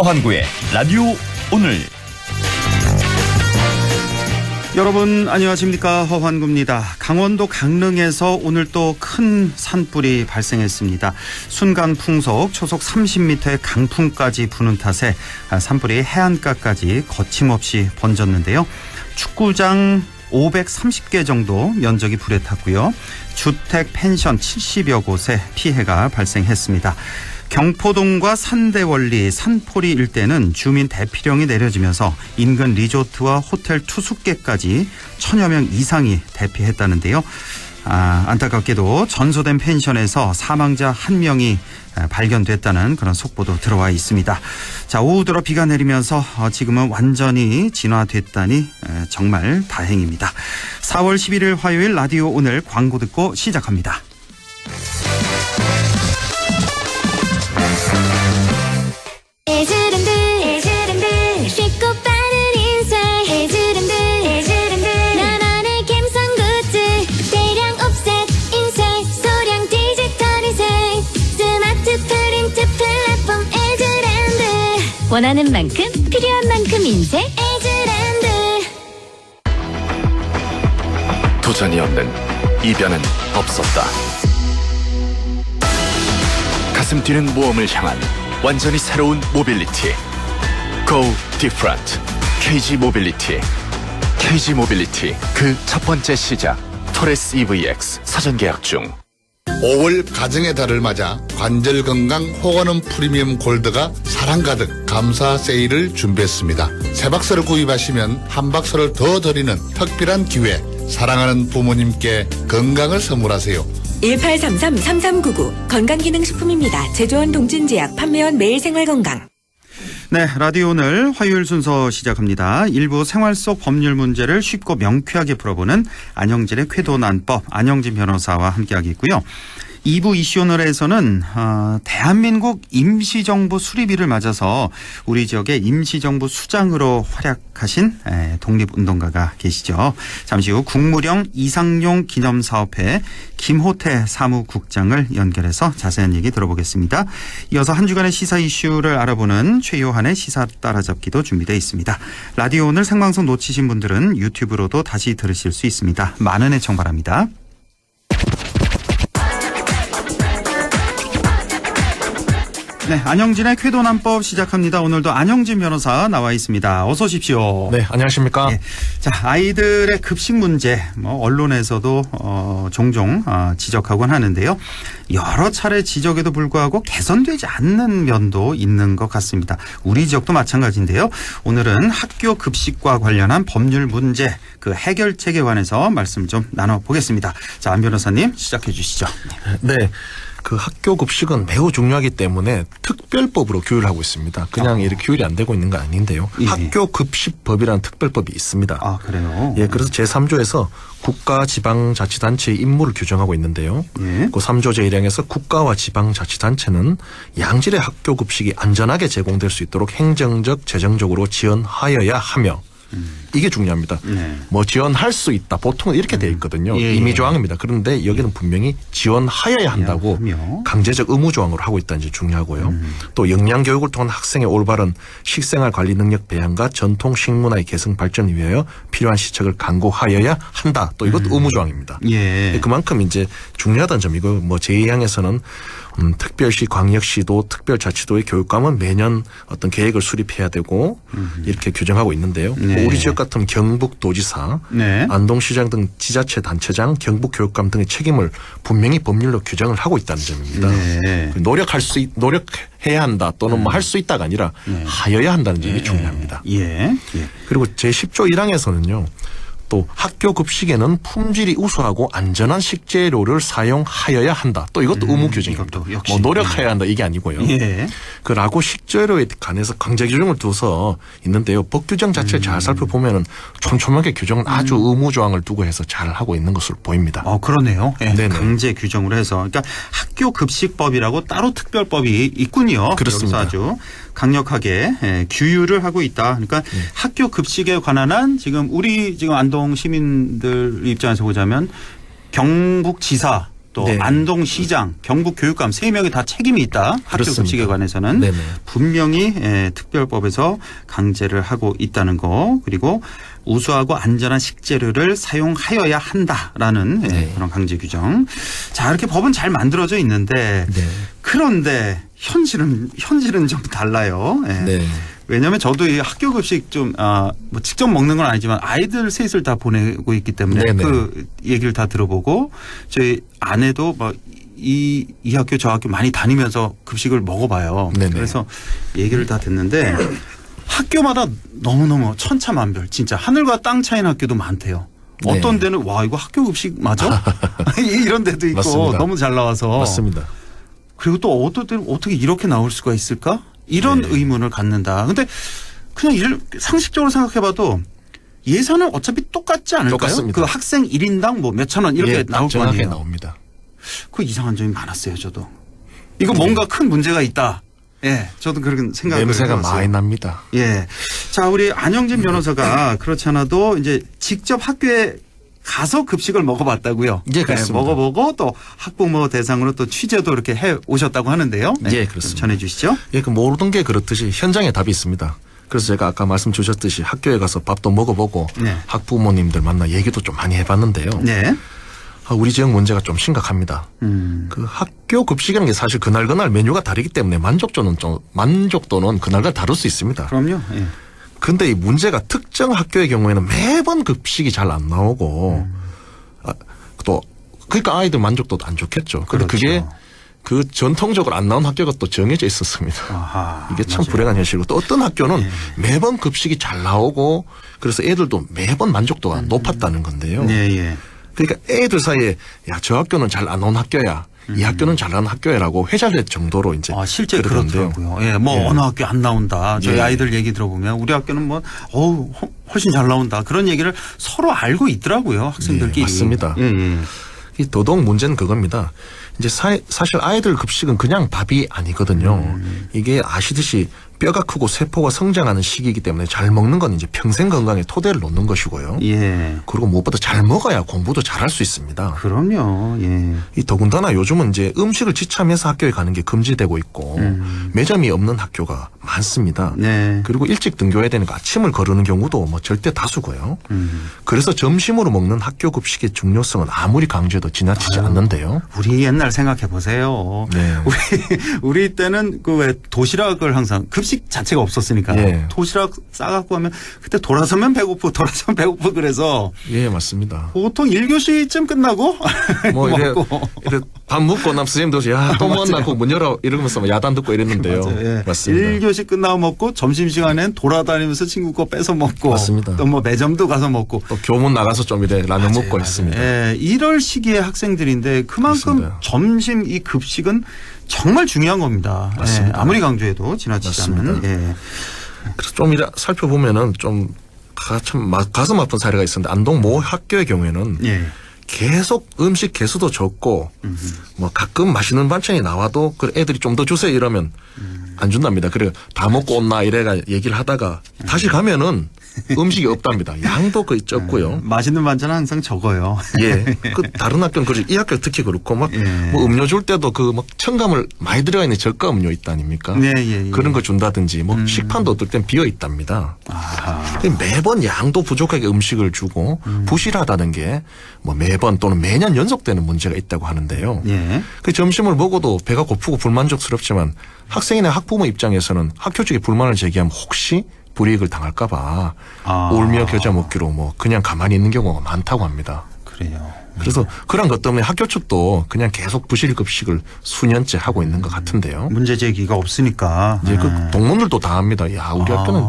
허환구의 라디오 오늘. 여러분 안녕하십니까, 허환구입니다. 강원도 강릉에서 오늘 또 큰 산불이 발생했습니다. 순간 풍속 초속 30m의 강풍까지 부는 탓에 산불이 해안가까지 거침없이 번졌는데요. 축구장 530개 정도 면적이 불에 탔고요. 주택, 펜션 70여 곳에 피해가 발생했습니다. 경포동과 산대원리, 산포리 일대는 주민 대피령이 내려지면서 인근 리조트와 호텔 투숙객까지 1000여 명 이상이 대피했다는데요. 안타깝게도 전소된 펜션에서 사망자 1명이 발견됐다는 그런 속보도 들어와 있습니다. 자, 오후 들어 비가 내리면서 지금은 완전히 진화됐다니 정말 다행입니다. 4월 11일 화요일 라디오 오늘 광고 듣고 시작합니다. 쉽고 빠른 인생 해즈랜드 나만의 감성 굿즈 대량 옵셋 인쇄 소량 디지털 인쇄 스마트 프린트 플랫폼 해즈랜드 원하는 만큼 필요한 만큼 인쇄 해즈랜드. 도전이 없는 이변은 없었다. 가슴 뛰는 모험을 향한 완전히 새로운 모빌리티. Go Different. KG 모빌리티. KG 모빌리티 그 첫 번째 시작. 토레스 EVX 사전 계약 중. 5월 가정의 달을 맞아 관절 건강 호건음 프리미엄 골드가 사랑 가득 감사 세일을 준비했습니다. 세 박스를 구입하시면 한 박스를 더 드리는 특별한 기회. 사랑하는 부모님께 건강을 선물하세요. 1833-3399 건강기능식품입니다. 제조원 동진제약, 판매원 매일생활건강. 네, 라디오 오늘 화요일 순서 시작합니다. 일부 생활 속 법률 문제를 쉽고 명쾌하게 풀어보는 안영진의 쾌도난법, 안영진 변호사와 함께하겠고요. 2부 이슈 오늘에서는 대한민국 임시정부 수립일을 맞아서 우리 지역의 임시정부 수장으로 활약하신 독립운동가가 계시죠. 잠시 후 국무령 이상용 기념사업회 김호태 사무국장을 연결해서 자세한 얘기 들어보겠습니다. 이어서 한 주간의 시사 이슈를 알아보는 최요한의 시사 따라잡기도 준비되어 있습니다. 라디오 오늘 생방송 놓치신 분들은 유튜브로도 다시 들으실 수 있습니다. 많은 애청 바랍니다. 네, 안영진의 쾌도난법 시작합니다. 오늘도 안영진 변호사 나와 있습니다. 어서 오십시오. 네, 안녕하십니까. 네, 자, 아이들의 급식 문제, 언론에서도 종종 지적하곤 하는데요. 여러 차례 지적에도 불구하고 개선되지 않는 면도 있는 것 같습니다. 우리 지역도 마찬가지인데요. 오늘은 학교 급식과 관련한 법률 문제, 그 해결책에 관해서 말씀 좀 나눠보겠습니다. 자, 안 변호사님 시작해 주시죠. 네. 그 학교 급식은 매우 중요하기 때문에 특별법으로 규율을 하고 있습니다. 그냥 이렇게 규율이 안 되고 있는 거 아닌데요. 예. 학교 급식법이라는 특별법이 있습니다. 아, 그래요? 예, 그래서 제3조에서 국가 지방자치단체의 임무를 규정하고 있는데요. 예. 그 3조 제1항에서 국가와 지방자치단체는 양질의 학교 급식이 안전하게 제공될 수 있도록 행정적, 재정적으로 지원하여야 하며 이게 중요합니다. 네. 지원할 수 있다. 보통은 이렇게 돼 있거든요. 예, 임의조항입니다. 그런데 여기는 분명히 지원하여야 한다고 하며. 강제적 의무조항으로 하고 있다는 게 중요하고요. 또 영양교육을 통한 학생의 올바른 식생활 관리 능력 배양과 전통 식문화의 개성 발전을 위하여 필요한 시책을 강구하여야 한다. 또 이것도 의무조항입니다. 예. 그만큼 이제 중요하다는 점이고 제2항에서는 특별시, 광역시도, 특별자치도의 교육감은 매년 어떤 계획을 수립해야 되고 이렇게 규정하고 있는데요. 네. 우리 지역 같은 경북도지사, 네. 안동시장 등 지자체 단체장, 경북교육감 등의 책임을 분명히 법률로 규정을 하고 있다는 점입니다. 네. 노력해야 한다 또는 할 수 있다가 아니라 하여야 한다는 점이 중요합니다. 예. 그리고 제10조 1항에서는요. 또 학교 급식에는 품질이 우수하고 안전한 식재료를 사용하여야 한다. 또 이것도 의무 규정입니다. 이것도 역시. 노력해야 한다 이게 아니고요. 예. 그 라고 식재료에 관해서 강제 규정을 둬서 있는데요. 법 규정 자체를 잘 살펴보면은 촘촘하게 규정은 아주 의무 조항을 두고 해서 잘 하고 있는 것으로 보입니다. 그러네요. 예. 네네. 강제 규정으로 해서. 그러니까 학교 급식법이라고 따로 특별법이 있군요. 그렇습니다. 여기서 아주 강력하게 규율을 하고 있다. 그러니까 학교 급식에 관한 한 지금 우리 지금 안동 시민들 입장에서 보자면 경북지사 또 네. 안동시장, 경북교육감 3명이 다 책임이 있다. 학교 그렇습니다. 급식에 관해서는 네네. 분명히 특별법에서 강제를 하고 있다는 거. 그리고 우수하고 안전한 식재료를 사용하여야 한다라는 네. 그런 강제 규정. 자, 이렇게 법은 잘 만들어져 있는데 네. 그런데 현실은 좀 달라요. 예. 네. 왜냐하면 저도 이 학교 급식 좀 뭐 직접 먹는 건 아니지만 아이들 셋을 다 보내고 있기 때문에 네네. 그 얘기를 다 들어보고 저희 아내도 막 이 학교 저 학교 많이 다니면서 급식을 먹어봐요. 네네. 그래서 얘기를 다 듣는데 학교마다 너무너무 천차만별 진짜 하늘과 땅 차이는 학교도 많대요. 네. 어떤 데는 와 이거 학교 급식 맞아? 이런 데도 있고 맞습니다. 너무 잘 나와서. 맞습니다. 그리고 또 어떤 때는 어떻게 이렇게 나올 수가 있을까? 이런 네. 의문을 갖는다. 근데 그냥 상식적으로 생각해봐도 예산은 어차피 똑같지 않을까요? 똑같습니다. 그 학생 1인당 뭐 몇천 원 이렇게 예, 나올 거 정확하게 아니에요. 나옵니다. 그 이상한 점이 많았어요, 저도. 이거 뭔가 큰 문제가 있다. 예, 저도 그렇게 생각을 냄새가 해봤어요. 많이 납니다. 예. 자, 우리 안영진 변호사가 그렇지 않아도 이제 직접 학교에 가서 급식을 먹어봤다고요. 예, 그렇습니다. 먹어보고 또 학부모 대상으로 또 취재도 이렇게 해 오셨다고 하는데요. 예, 좀 그렇습니다. 전해주시죠. 예, 그 모든 게 그렇듯이 현장에 답이 있습니다. 그래서 제가 아까 말씀 주셨듯이 학교에 가서 밥도 먹어보고 네. 학부모님들 만나 얘기도 좀 많이 해봤는데요. 네. 우리 지역 문제가 좀 심각합니다. 그 학교 급식이라는 게 사실 그날 메뉴가 다르기 때문에 만족도는 그날그날 다를 수 있습니다. 그럼요. 예. 근데 이 문제가 특정 학교의 경우에는 매번 급식이 잘 안 나오고 또 그러니까 아이들 만족도도 안 좋겠죠. 근데 그렇죠. 그게 그 전통적으로 안 나온 학교가 또 정해져 있었습니다. 아하, 이게 참 맞아요. 불행한 현실이고 또 어떤 학교는 매번 급식이 잘 나오고 그래서 애들도 매번 만족도가 높았다는 건데요. 네, 예. 그러니까 애들 사이에 야, 저 학교는 잘 안 나온 학교야. 이 학교는 잘 나온 학교야라고 회자될 정도로 이제 실제 그러던데요. 그렇더라고요. 예, 뭐 예. 어느 학교 안 나온다. 저희 예. 아이들 얘기 들어보면 우리 학교는 뭐 훨씬 잘 나온다. 그런 얘기를 서로 알고 있더라고요. 학생들끼리. 예, 맞습니다. 예, 예. 이 더더욱 문제는 그겁니다. 이제 사실 아이들 급식은 그냥 밥이 아니거든요. 이게 아시듯이 뼈가 크고 세포가 성장하는 시기이기 때문에 잘 먹는 건 이제 평생 건강에 토대를 놓는 것이고요. 예. 그리고 무엇보다 잘 먹어야 공부도 잘할 수 있습니다. 그럼요. 예. 이 더군다나 요즘은 이제 음식을 지참해서 학교에 가는 게 금지되고 있고 매점이 없는 학교가 많습니다. 네. 그리고 일찍 등교해야 되니까 아침을 거르는 경우도 뭐 절대 다수고요. 그래서 점심으로 먹는 학교 급식의 중요성은 아무리 강조해도 지나치지 않는데요. 우리 옛날 생각해 보세요. 네. 우리 때는 그 왜 도시락을 항상 급식 자체가 없었으니까 예. 도시락 싸갖고 하면 그때 돌아서면 배고프 그래서 예, 맞습니다. 보통 1교시쯤 끝나고 뭐 이래, 먹고. 이래 밥 먹고 나면 선생님도 야, 또 먹었나 고 문 열어 이러면서 막 야단 듣고 이랬는데요. 맞아요. 예. 맞습니다. 1교시 끝나고 먹고 점심시간엔 돌아다니면서 친구 거 뺏어 먹고 맞습니다. 또 뭐 매점도 가서 먹고 또 교문 나가서 좀 이래 라면 먹고 맞아요. 했습니다. 예, 이럴 시기의 학생들인데 그만큼 그렇습니다. 점심 이 급식은 정말 중요한 겁니다. 맞습니다. 예, 아무리 강조해도 지나치지 않는. 맞습니다. 예. 그래서 좀 이래 살펴보면은 좀 참 가슴 아픈 사례가 있었는데 안동 모 학교의 경우에는 예. 계속 음식 개수도 적고 뭐 가끔 맛있는 반찬이 나와도 그 애들이 좀 더 주세요 이러면 안 준답니다. 그래 다 먹고 온나 이래가 얘기를 하다가 다시 가면은 음식이 없답니다. 양도 거의 적고요. 맛있는 반찬은 항상 적어요. 예. 그 다른 학교는 그렇지 이 학교 특히 그렇고 막 예. 뭐 음료 줄 때도 그 막 첨가물 많이 들어가 있는 저가 음료 있다 아닙니까? 네, 예, 예. 그런 거 준다든지 뭐 식판도 어떨 땐 비어 있답니다. 아하. 매번 양도 부족하게 음식을 주고 부실하다는 게 뭐 매번 또는 매년 연속되는 문제가 있다고 하는데요. 예. 그 점심을 먹어도 배가 고프고 불만족스럽지만 학생이나 학부모 입장에서는 학교 쪽에 불만을 제기하면 혹시 불이익을 당할까봐 울며 겨자 먹기로 뭐 그냥 가만히 있는 경우가 많다고 합니다. 그래요. 그래서 그런 것 때문에 학교 측도 그냥 계속 부실 급식을 수년째 하고 있는 것 같은데요. 문제 제기가 없으니까. 이제 그 동문들도 다 합니다. 야, 우리 학교는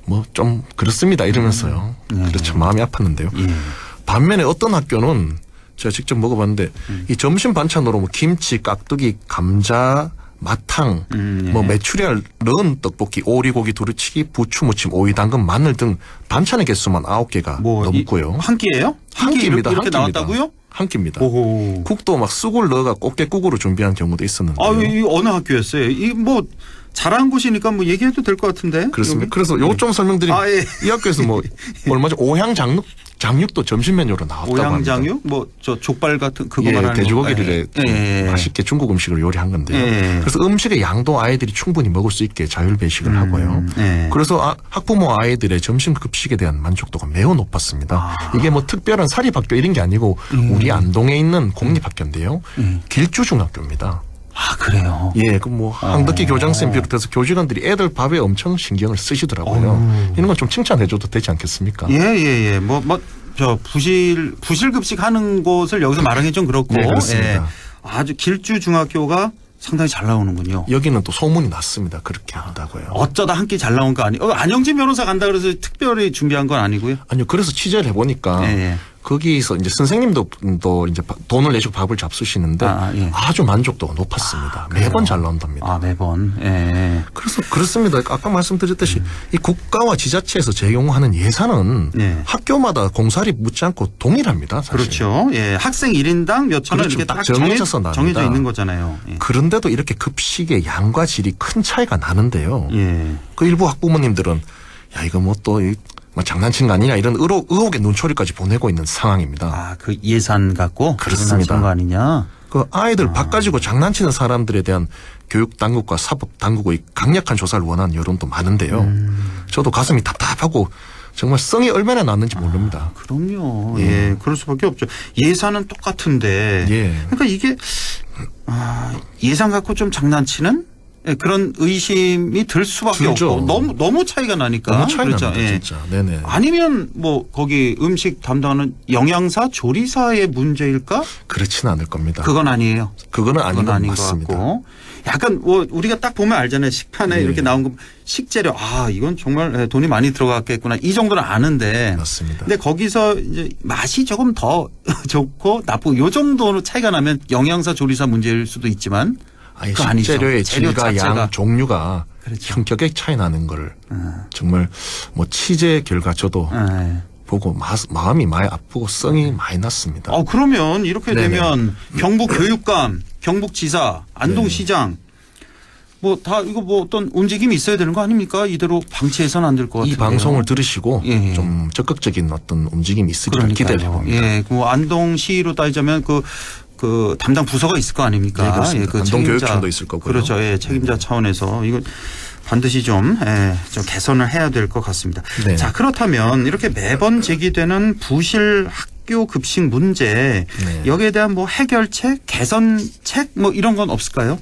뭐 좀 그렇습니다. 이러면서요. 그렇죠. 마음이 아팠는데요. 예. 반면에 어떤 학교는 제가 직접 먹어봤는데 이 점심 반찬으로 뭐 김치, 깍두기, 감자, 마탕, 예. 뭐 메추리알 넣은 떡볶이, 오리고기 두루치기, 부추 무침, 오이 당근, 마늘 등 반찬의 개수만 9개가 넘고요. 한 끼예요? 한 끼입니다. 이렇게 한 끼입니다. 나왔다고요? 한 끼입니다. 오호. 국도 막 쑥을 넣어가 꽃게국으로 준비한 경우도 있었는데요. 이 어느 학교였어요? 이 뭐 잘한 곳이니까 뭐 얘기해도 될 것 같은데. 그렇습니다. 여기? 그래서 요것 좀 설명드리면 예. 이 학교에서 뭐 얼마 전 오향 장육도 점심 메뉴로 나왔다고 합니다. 오양장육, 뭐 저 족발 같은 그거 예, 말하는 돼지고기를 거. 예. 맛있게 중국 음식을 요리한 건데요. 예. 그래서 음식의 양도 아이들이 충분히 먹을 수 있게 자율 배식을 하고요. 예. 그래서 학부모 아이들의 점심 급식에 대한 만족도가 매우 높았습니다. 이게 뭐 특별한 사립학교 이런 게 아니고 우리 안동에 있는 공립학교인데요. 길주중학교입니다. 아, 그래요. 예, 그 뭐 항덕기 교장쌤 비롯해서 교직원들이 애들 밥에 엄청 신경을 쓰시더라고요. 이런 건 좀 칭찬해줘도 되지 않겠습니까? 예. 저 부실 급식 하는 곳을 여기서 말하기 좀 그렇고. 네, 그렇습니다. 예. 아주 길주 중학교가 상당히 잘 나오는군요. 여기는 또 소문이 났습니다. 그렇게 한다고요. 어쩌다 한 끼 잘 나온 거 아니에요? 안영진 변호사 간다 그래서 특별히 준비한 건 아니고요. 아니요, 그래서 취재를 해보니까 예. 거기서 이제 선생님도 또 이제 돈을 내시고 밥을 잡수시는데 예. 아주 만족도가 높았습니다. 매번 잘 나온답니다. 아, 매번. 예. 그래서 그렇습니다. 아까 말씀드렸듯이 이 국가와 지자체에서 제공하는 예산은 네. 학교마다 공사리 묻지 않고 동일합니다. 사실. 그렇죠. 예. 학생 1인당 몇 천 원 그렇죠. 이렇게 딱 정해져서 납니다. 정해져 있는 거잖아요. 예. 그런데도 이렇게 급식의 양과 질이 큰 차이가 나는데요. 예. 그 일부 학부모님들은 야 이거 뭐 또 장난친 거 아니냐 이런 의혹의 눈초리까지 보내고 있는 상황입니다. 아, 그 예산 갖고 그렇습니다. 장난친 거 아니냐? 그 아이들 밥 가지고 장난치는 사람들에 대한 교육 당국과 사법 당국의 강력한 조사를 원하는 여론도 많은데요. 저도 가슴이 답답하고 정말 성이 얼마나 났는지 모릅니다. 그럼요. 예. 그럴 수밖에 없죠. 예산은 똑같은데. 예. 그러니까 이게 예산 갖고 좀 장난치는 그런 의심이 들 수밖에 들죠. 없고 너무 차이가 나니까. 너무 차이 그렇죠. 납니다, 예. 진짜. 네네. 아니면 뭐 거기 음식 담당하는 영양사, 조리사의 문제일까? 그렇지는 않을 겁니다. 그건 아니에요. 그거는 아닌 그건 건 아닌 것 맞습니다. 같고. 약간 뭐 우리가 딱 보면 알잖아요. 식판에 예. 이렇게 나온 거 식재료. 아, 이건 정말 돈이 많이 들어갔겠구나. 이 정도는 아는데. 맞습니다. 근데 거기서 이제 맛이 조금 더 좋고 나쁘고 요 정도로 차이가 나면 영양사, 조리사 문제일 수도 있지만 아니, 그거 아니죠. 식재료의 재료 질과 자체가. 양, 종류가 그렇죠. 현격하게 차이 나는 걸 정말 뭐 취재 결과 저도 예. 보고 마음이 많이 아프고 성이 많이 났습니다. 그러면 이렇게 네네. 되면 경북교육감, 경북지사, 안동시장 뭐 다 이거 뭐 어떤 움직임이 있어야 되는 거 아닙니까? 이대로 방치해서는 안 될 것 같아요. 이 방송을 들으시고 예. 좀 적극적인 어떤 움직임이 있으리라 기대를 해봅니다. 예, 그 안동시로 따지자면 그 담당 부서가 있을 거 아닙니까? 네, 그렇습니다. 그 안동교육청도 있을 거고요. 그렇죠. 예, 책임자 차원에서 이거 반드시 좀 개선을 해야 될 것 같습니다. 네. 자, 그렇다면 이렇게 매번 제기되는 부실 학교 급식 문제 네. 여기에 대한 뭐 해결책, 개선책 뭐 이런 건 없을까요?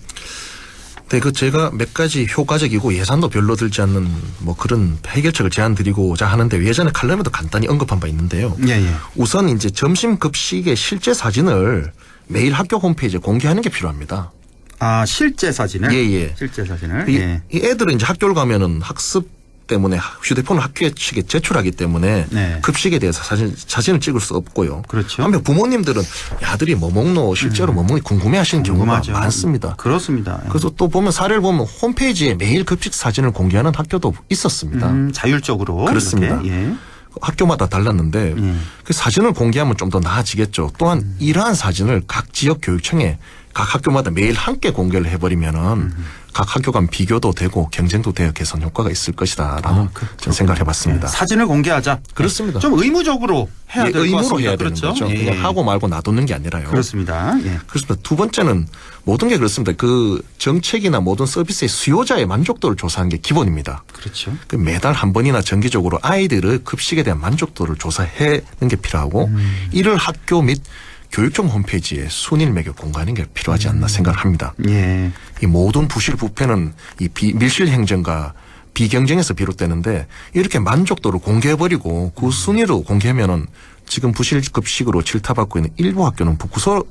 네, 그 제가 몇 가지 효과적이고 예산도 별로 들지 않는 뭐 그런 해결책을 제안드리고자 하는데 예전에 칼럼에도 간단히 언급한 바 있는데요. 예. 우선 이제 점심 급식의 실제 사진을 매일 학교 홈페이지에 공개하는 게 필요합니다. 아, 실제 사진을? 예. 실제 사진을? 이 예. 애들은 이제 학교를 가면은 학습 때문에 휴대폰을 학교에 제출하기 때문에 네. 급식에 대해서 사진을 찍을 수 없고요. 그렇죠. 한편 부모님들은 아들이 뭐 먹노 실제로 뭐 먹는지 궁금해하시는 경우가 궁금하죠. 많습니다. 그렇습니다. 그래서 또 보면 사례를 보면 홈페이지에 매일 급식 사진을 공개하는 학교도 있었습니다. 자율적으로. 그렇습니다. 이렇게. 예. 학교마다 달랐는데 그 사진을 공개하면 좀 더 나아지겠죠. 또한 이러한 사진을 각 지역 교육청에 각 학교마다 매일 함께 공개를 해버리면은 각 학교 간 비교도 되고 경쟁도 되어 개선 효과가 있을 것이다라는 저는 생각을 해봤습니다. 사진을 공개하자. 그렇습니다. 좀 의무적으로 해야 될 것 같습니다. 의무로 해야 되는 그렇죠? 거죠. 예. 그냥 하고 말고 놔두는 게 아니라요. 그렇습니다. 예. 그렇습니다. 두 번째는 모든 게 그렇습니다. 그 정책이나 모든 서비스의 수요자의 만족도를 조사하는 게 기본입니다. 그렇죠. 그 매달 한 번이나 정기적으로 아이들의 급식에 대한 만족도를 조사하는 게 필요하고 이를 학교 및 교육청 홈페이지에 순일 매겨 공개하는 게 필요하지 않나 생각을 합니다. 예. 이 모든 부실 부패는 이 밀실 행정과 비경쟁에서 비롯되는데 이렇게 만족도를 공개해버리고 그 순위로 공개하면은 지금 부실 급식으로 질타받고 있는 일부 학교는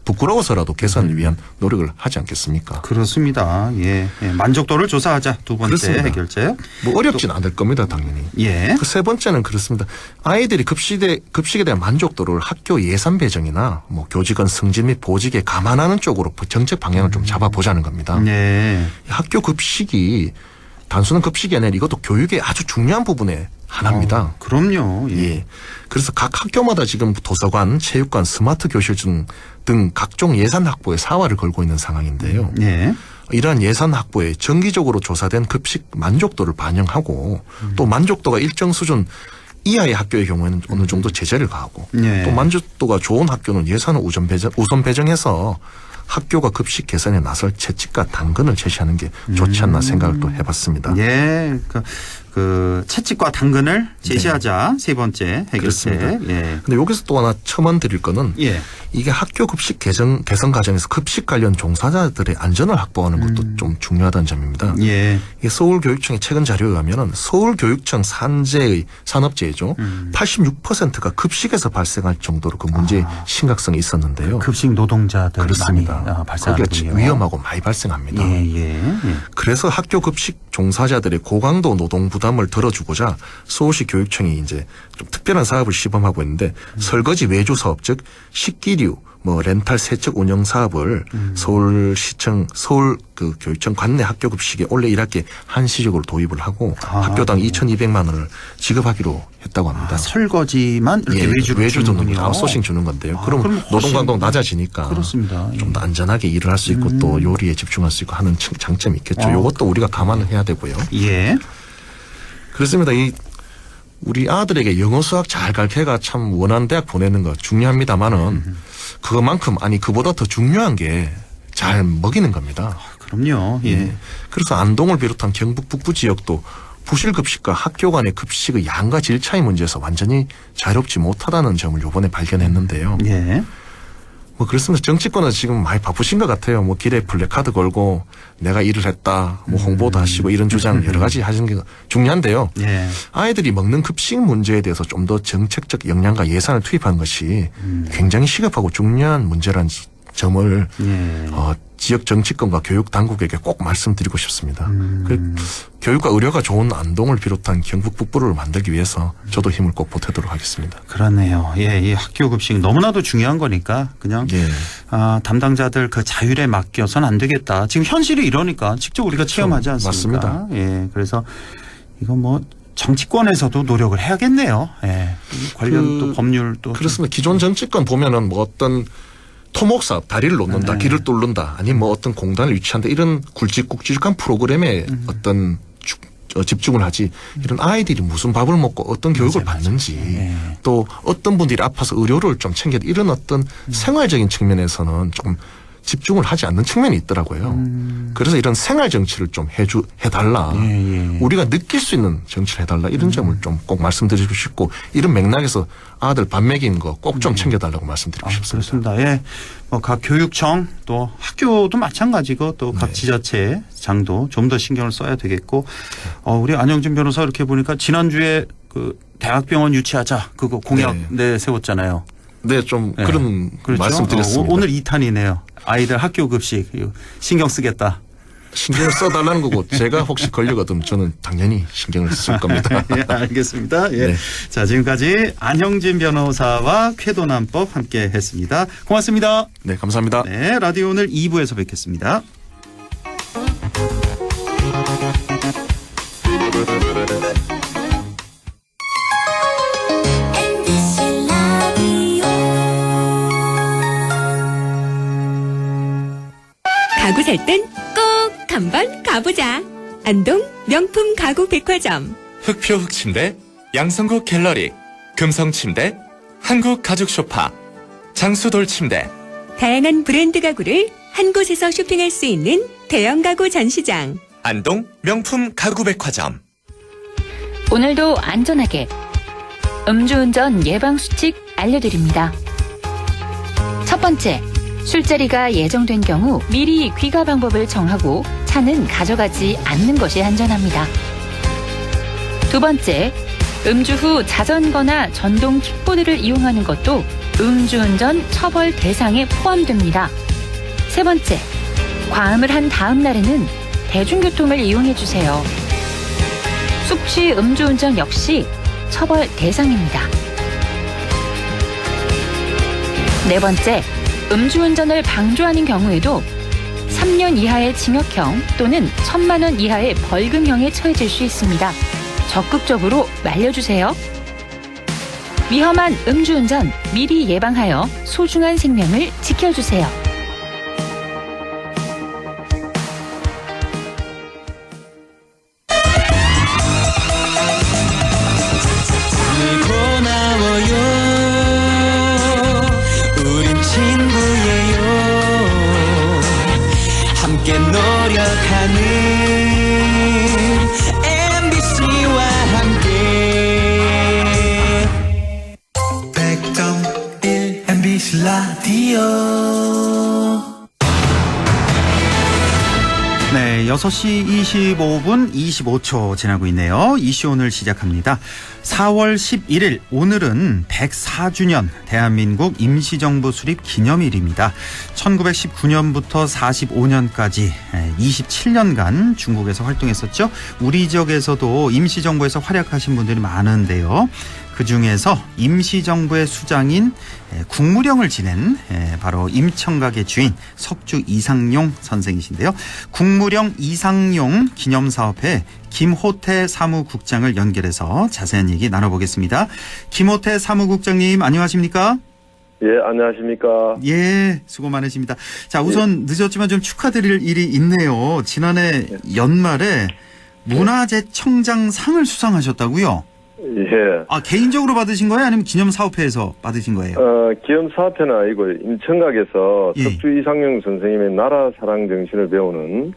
부끄러워서라도 개선을 위한 노력을 하지 않겠습니까? 그렇습니다. 예. 예. 만족도를 조사하자. 두 번째 그렇습니다. 해결책. 뭐 어렵진 않을 겁니다, 당연히. 예. 그 세 번째는 그렇습니다. 아이들이 급식에 대한 만족도를 학교 예산 배정이나 뭐 교직원 승진 및 보직에 감안하는 쪽으로 정책 방향을 좀 잡아보자는 겁니다. 예. 학교 급식이 단순한 급식이 아니라 이것도 교육의 아주 중요한 부분의 하나입니다. 그럼요. 예. 예. 그래서 각 학교마다 지금 도서관, 체육관, 스마트 교실 등 각종 예산 확보에 사활을 걸고 있는 상황인데요. 예. 이러한 예산 확보에 정기적으로 조사된 급식 만족도를 반영하고 또 만족도가 일정 수준 이하의 학교의 경우에는 어느 정도 제재를 가하고 예. 또 만족도가 좋은 학교는 예산을 우선 배정해서 학교가 급식 개선에 나설 채찍과 당근을 제시하는 게 좋지 않나 생각을 또 해봤습니다. 예, 그 채찍과 당근을 제시하자. 세 번째 해결책. 그렇습니다. 예. 근데 여기서 또 하나 첨언드릴 거는 예. 이게 학교 급식 개선 과정에서 급식 관련 종사자들의 안전을 확보하는 것도 좀 중요하다는 점입니다. 예. 이게 서울교육청의 최근 자료에 의하면은 서울교육청 산재의 산업재해죠. 86%가 급식에서 발생할 정도로 그 문제의 심각성이 있었는데요. 급식 노동자들 그렇습니다. 많이 거기가 발생하거든요. 위험하고 많이 발생합니다. 예. 그래서 학교 급식 종사자들의 고강도 노동 부담을 덜어주고자 서울시 교육청이 이제 좀 특별한 사업을 시범하고 있는데 설거지 외주 사업, 즉 식기류, 렌탈 세척 운영 사업을 서울시청 서울 그 교육청 관내 학교 급식에 올해 1학기에 한시적으로 도입을 하고 학교당 2,200만 원을 지급하기로 했다고 합니다. 설거지만 이렇게 외주를 외주 주는 주는군요. 아웃소싱 주는 건데요. 그럼 그럼 훨씬 노동강도 낮아지니까 그렇습니다. 좀 더 안전하게 일을 할 수 있고 또 요리에 집중할 수 있고 하는 장점이 있겠죠. 이것도 우리가 감안을 해야 되고요. 예. 그렇습니다. 우리 아들에게 영어 수학 잘 가르쳐가 참 원하는 대학 보내는 거 중요합니다만은 그것만큼 그보다 더 중요한 게 잘 먹이는 겁니다. 그럼요. 예. 그래서 안동을 비롯한 경북 북부 지역도 부실급식과 학교 간의 급식의 양과 질 차이 문제에서 완전히 자유롭지 못하다는 점을 이번에 발견했는데요. 예. 그렇습니다. 정치권은 지금 많이 바쁘신 것 같아요. 길에 플래카드 걸고 내가 일을 했다, 홍보도 하시고 이런 주장 여러 가지 하시는 게 중요한데요. 예. 아이들이 먹는 급식 문제에 대해서 좀 더 정책적 역량과 예산을 투입하는 것이 굉장히 시급하고 중요한 문제라는 점을 지역 정치권과 교육 당국에게 꼭 말씀드리고 싶습니다. 교육과 의료가 좋은 안동을 비롯한 경북 북부를 만들기 위해서 저도 힘을 꼭 보태도록 하겠습니다. 그러네요. 예, 이 학교 급식 너무나도 중요한 거니까 그냥 담당자들 그 자율에 맡겨서는 안 되겠다. 지금 현실이 이러니까 직접 우리가 체험하지 않습니까? 맞습니다. 예, 그래서 이건 정치권에서도 노력을 해야겠네요. 예, 관련 또 법률도 그렇습니다. 기존 정치권 보면은 어떤 토목사업 다리를 놓는다, 길을 뚫는다, 아니면 어떤 공단을 유치한다 이런 굵직굵직한 프로그램에 어떤 집중을 하지 이런 아이들이 무슨 밥을 먹고 어떤 교육을 받는지 또 어떤 분들이 아파서 의료를 좀 챙겨 이런 어떤 생활적인 측면에서는 조금 집중을 하지 않는 측면이 있더라고요. 그래서 이런 생활 정치를 좀 해달라. 우리가 느낄 수 있는 정치를 해달라. 이런 점을 좀 꼭 말씀드리고 싶고 이런 맥락에서 아들 밥 먹이는 거 꼭 좀 챙겨달라고 말씀드리고 싶습니다. 그렇습니다. 예. 각 교육청 또 학교도 마찬가지고 또 각 지자체장도 좀 더 신경을 써야 되겠고 우리 안영진 변호사 이렇게 보니까 지난주에 그 대학병원 유치하자 그거 공약 내세웠잖아요. 네, 좀 그런 그렇죠? 말씀드렸습니다. 오늘 2탄이네요. 아이들 학교 급식 신경 쓰겠다. 신경을 써달라는 거고 제가 혹시 걸리거든 저는 당연히 신경을 쓸 겁니다. 예, 알겠습니다. 예. 네. 자, 지금까지 안형진 변호사와 쾌도난법 함께 했습니다. 고맙습니다. 네, 감사합니다. 네, 라디오 오늘 2부에서 뵙겠습니다. 가구 살 땐 꼭 한번 가보자. 안동 명품 가구 백화점. 흑표 흑침대, 양성국 갤러리, 금성침대, 한국 가죽 소파, 장수돌 침대. 다양한 브랜드 가구를 한 곳에서 쇼핑할 수 있는 대형 가구 전시장. 안동 명품 가구 백화점. 오늘도 안전하게 음주운전 예방수칙 알려드립니다. 첫 번째, 술자리가 예정된 경우 미리 귀가 방법을 정하고 차는 가져가지 않는 것이 안전합니다. 두 번째, 음주 후 자전거나 전동 킥보드를 이용하는 것도 음주운전 처벌 대상에 포함됩니다. 세 번째, 과음을 한 다음 날에는 대중교통을 이용해 주세요. 숙취 음주운전 역시 처벌 대상입니다. 네 번째, 음주운전을 방조하는 경우에도 3년 이하의 징역형 또는 1,000만 원 이하의 벌금형에 처해질 수 있습니다. 적극적으로 말려주세요. 위험한 음주운전 미리 예방하여 소중한 생명을 지켜주세요. 6시 25분 25초 지나고 있네요. 이슈 오늘 시작합니다. 4월 11일 오늘은 104주년 대한민국 임시정부 수립 기념일입니다. 1919년부터 45년까지 27년간 중국에서 활동했었죠. 우리 지역에서도 임시정부에서 활약하신 분들이 많은데요. 그중에서 임시정부의 수장인 국무령을 지낸 바로 임청각의 주인 석주 이상용 선생이신데요. 국무령 이상용 기념사업회 김호태 사무국장을 연결해서 자세한 얘기 나눠보겠습니다. 김호태 사무국장님 안녕하십니까? 예, 안녕하십니까? 예, 수고 많으십니다. 자, 우선 늦었지만 좀 축하드릴 일이 있네요. 지난해 연말에 문화재청장상을 수상하셨다고요? 예. 아, 개인적으로 받으신 거예요? 아니면 기념사업회에서 받으신 거예요? 기념사업회는 아니고 임청각에서 예. 석주 이상용 선생님의 나라 사랑 정신을 배우는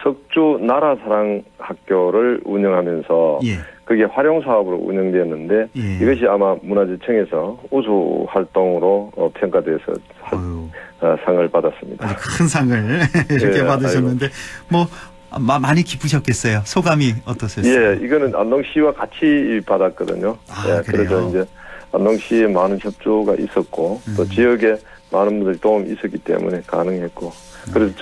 석주 나라 사랑 학교를 운영하면서 예. 그게 활용 사업으로 운영되었는데 예. 이것이 아마 문화재청에서 우수 활동으로 평가돼서 상을 받았습니다. 아주 큰 상을 이렇게 예, 받으셨는데 뭐 많이 기쁘셨겠어요. 소감이 어떠셨어요? 예, 이거는 안동시와 같이 받았거든요. 아, 예, 그래요? 그래서 이제 안동시에 많은 협조가 있었고 또 지역에 많은 분들이 도움이 있었기 때문에 가능했고 그래서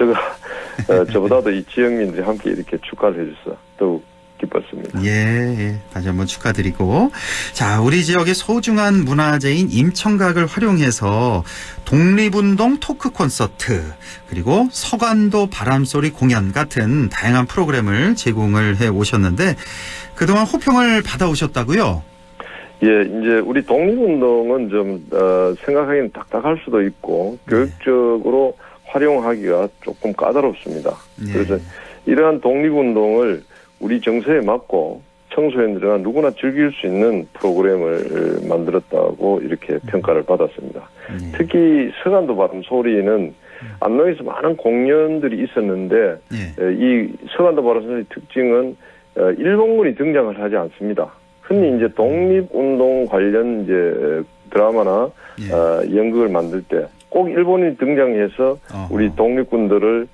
저보다도 이 지역민들이 함께 이렇게 축하를 해줘서 더욱 기뻤습니다. 예, 다시 한번 축하드리고. 자, 우리 지역의 소중한 문화재인 임청각을 활용해서 독립운동 토크 콘서트, 그리고 서간도 바람소리 공연 같은 다양한 프로그램을 제공을 해 오셨는데, 그동안 호평을 받아오셨다고요? 예, 이제 우리 독립운동은 좀, 생각하기는 딱딱할 수도 있고, 교육적으로 활용하기가 조금 까다롭습니다. 예. 그래서 이러한 독립운동을 우리 정서에 맞고 청소년들이나 누구나 즐길 수 있는 프로그램을 만들었다고 이렇게 평가를 받았습니다. 특히 서간도 바람 소리는 안동에서 많은 공연들이 있었는데 이 서간도 바람 소리 특징은 일본군이 등장을 하지 않습니다. 흔히 이제 독립운동 관련 이제 드라마나 연극을 만들 때 꼭 일본인이 등장해서 우리 독립군들을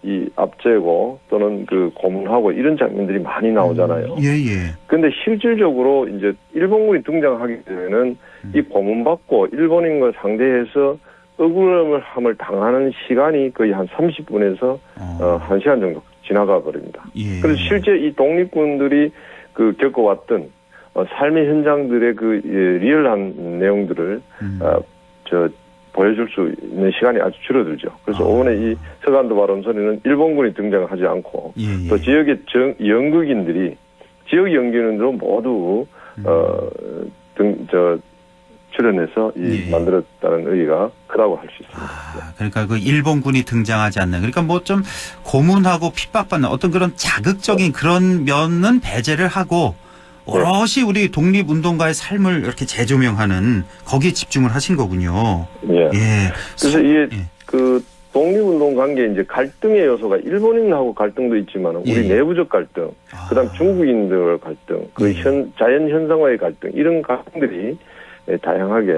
이 앞재고 또는 그 고문하고 이런 장면들이 많이 나오잖아요. 예. 근데 실질적으로 이제 일본군이 등장하게 되면은 이 고문받고 일본인과 상대해서 억울함을 당하는 시간이 거의 한 30분에서 1시간 정도 지나가 버립니다. 예. 그래서 실제 이 독립군들이 그 겪어왔던 삶의 현장들의 그 리얼한 내용들을 보여줄 수 있는 시간이 아주 줄어들죠. 그래서 오늘 이 서간도 바람 소리는 일본군이 등장하지 않고 또 지역의 연극인들이 지역 연극인들은 모두 출연해서 만들었다는 의의가 크다고 할 수 있습니다. 그러니까 그 일본군이 등장하지 않는, 그러니까 뭐 좀 고문하고 핍박받는 어떤 그런 자극적인 그런 면은 배제를 하고 오롯이 우리 독립운동가의 삶을 이렇게 재조명하는 거기에 집중을 하신 거군요. 예. 그래서 이게 그 독립운동 관계에 이제 갈등의 요소가 일본인하고 갈등도 있지만 우리 내부적 갈등, 그다음 중국인들 갈등, 그 자연 현상화의 갈등 이런 갈등들이 다양하게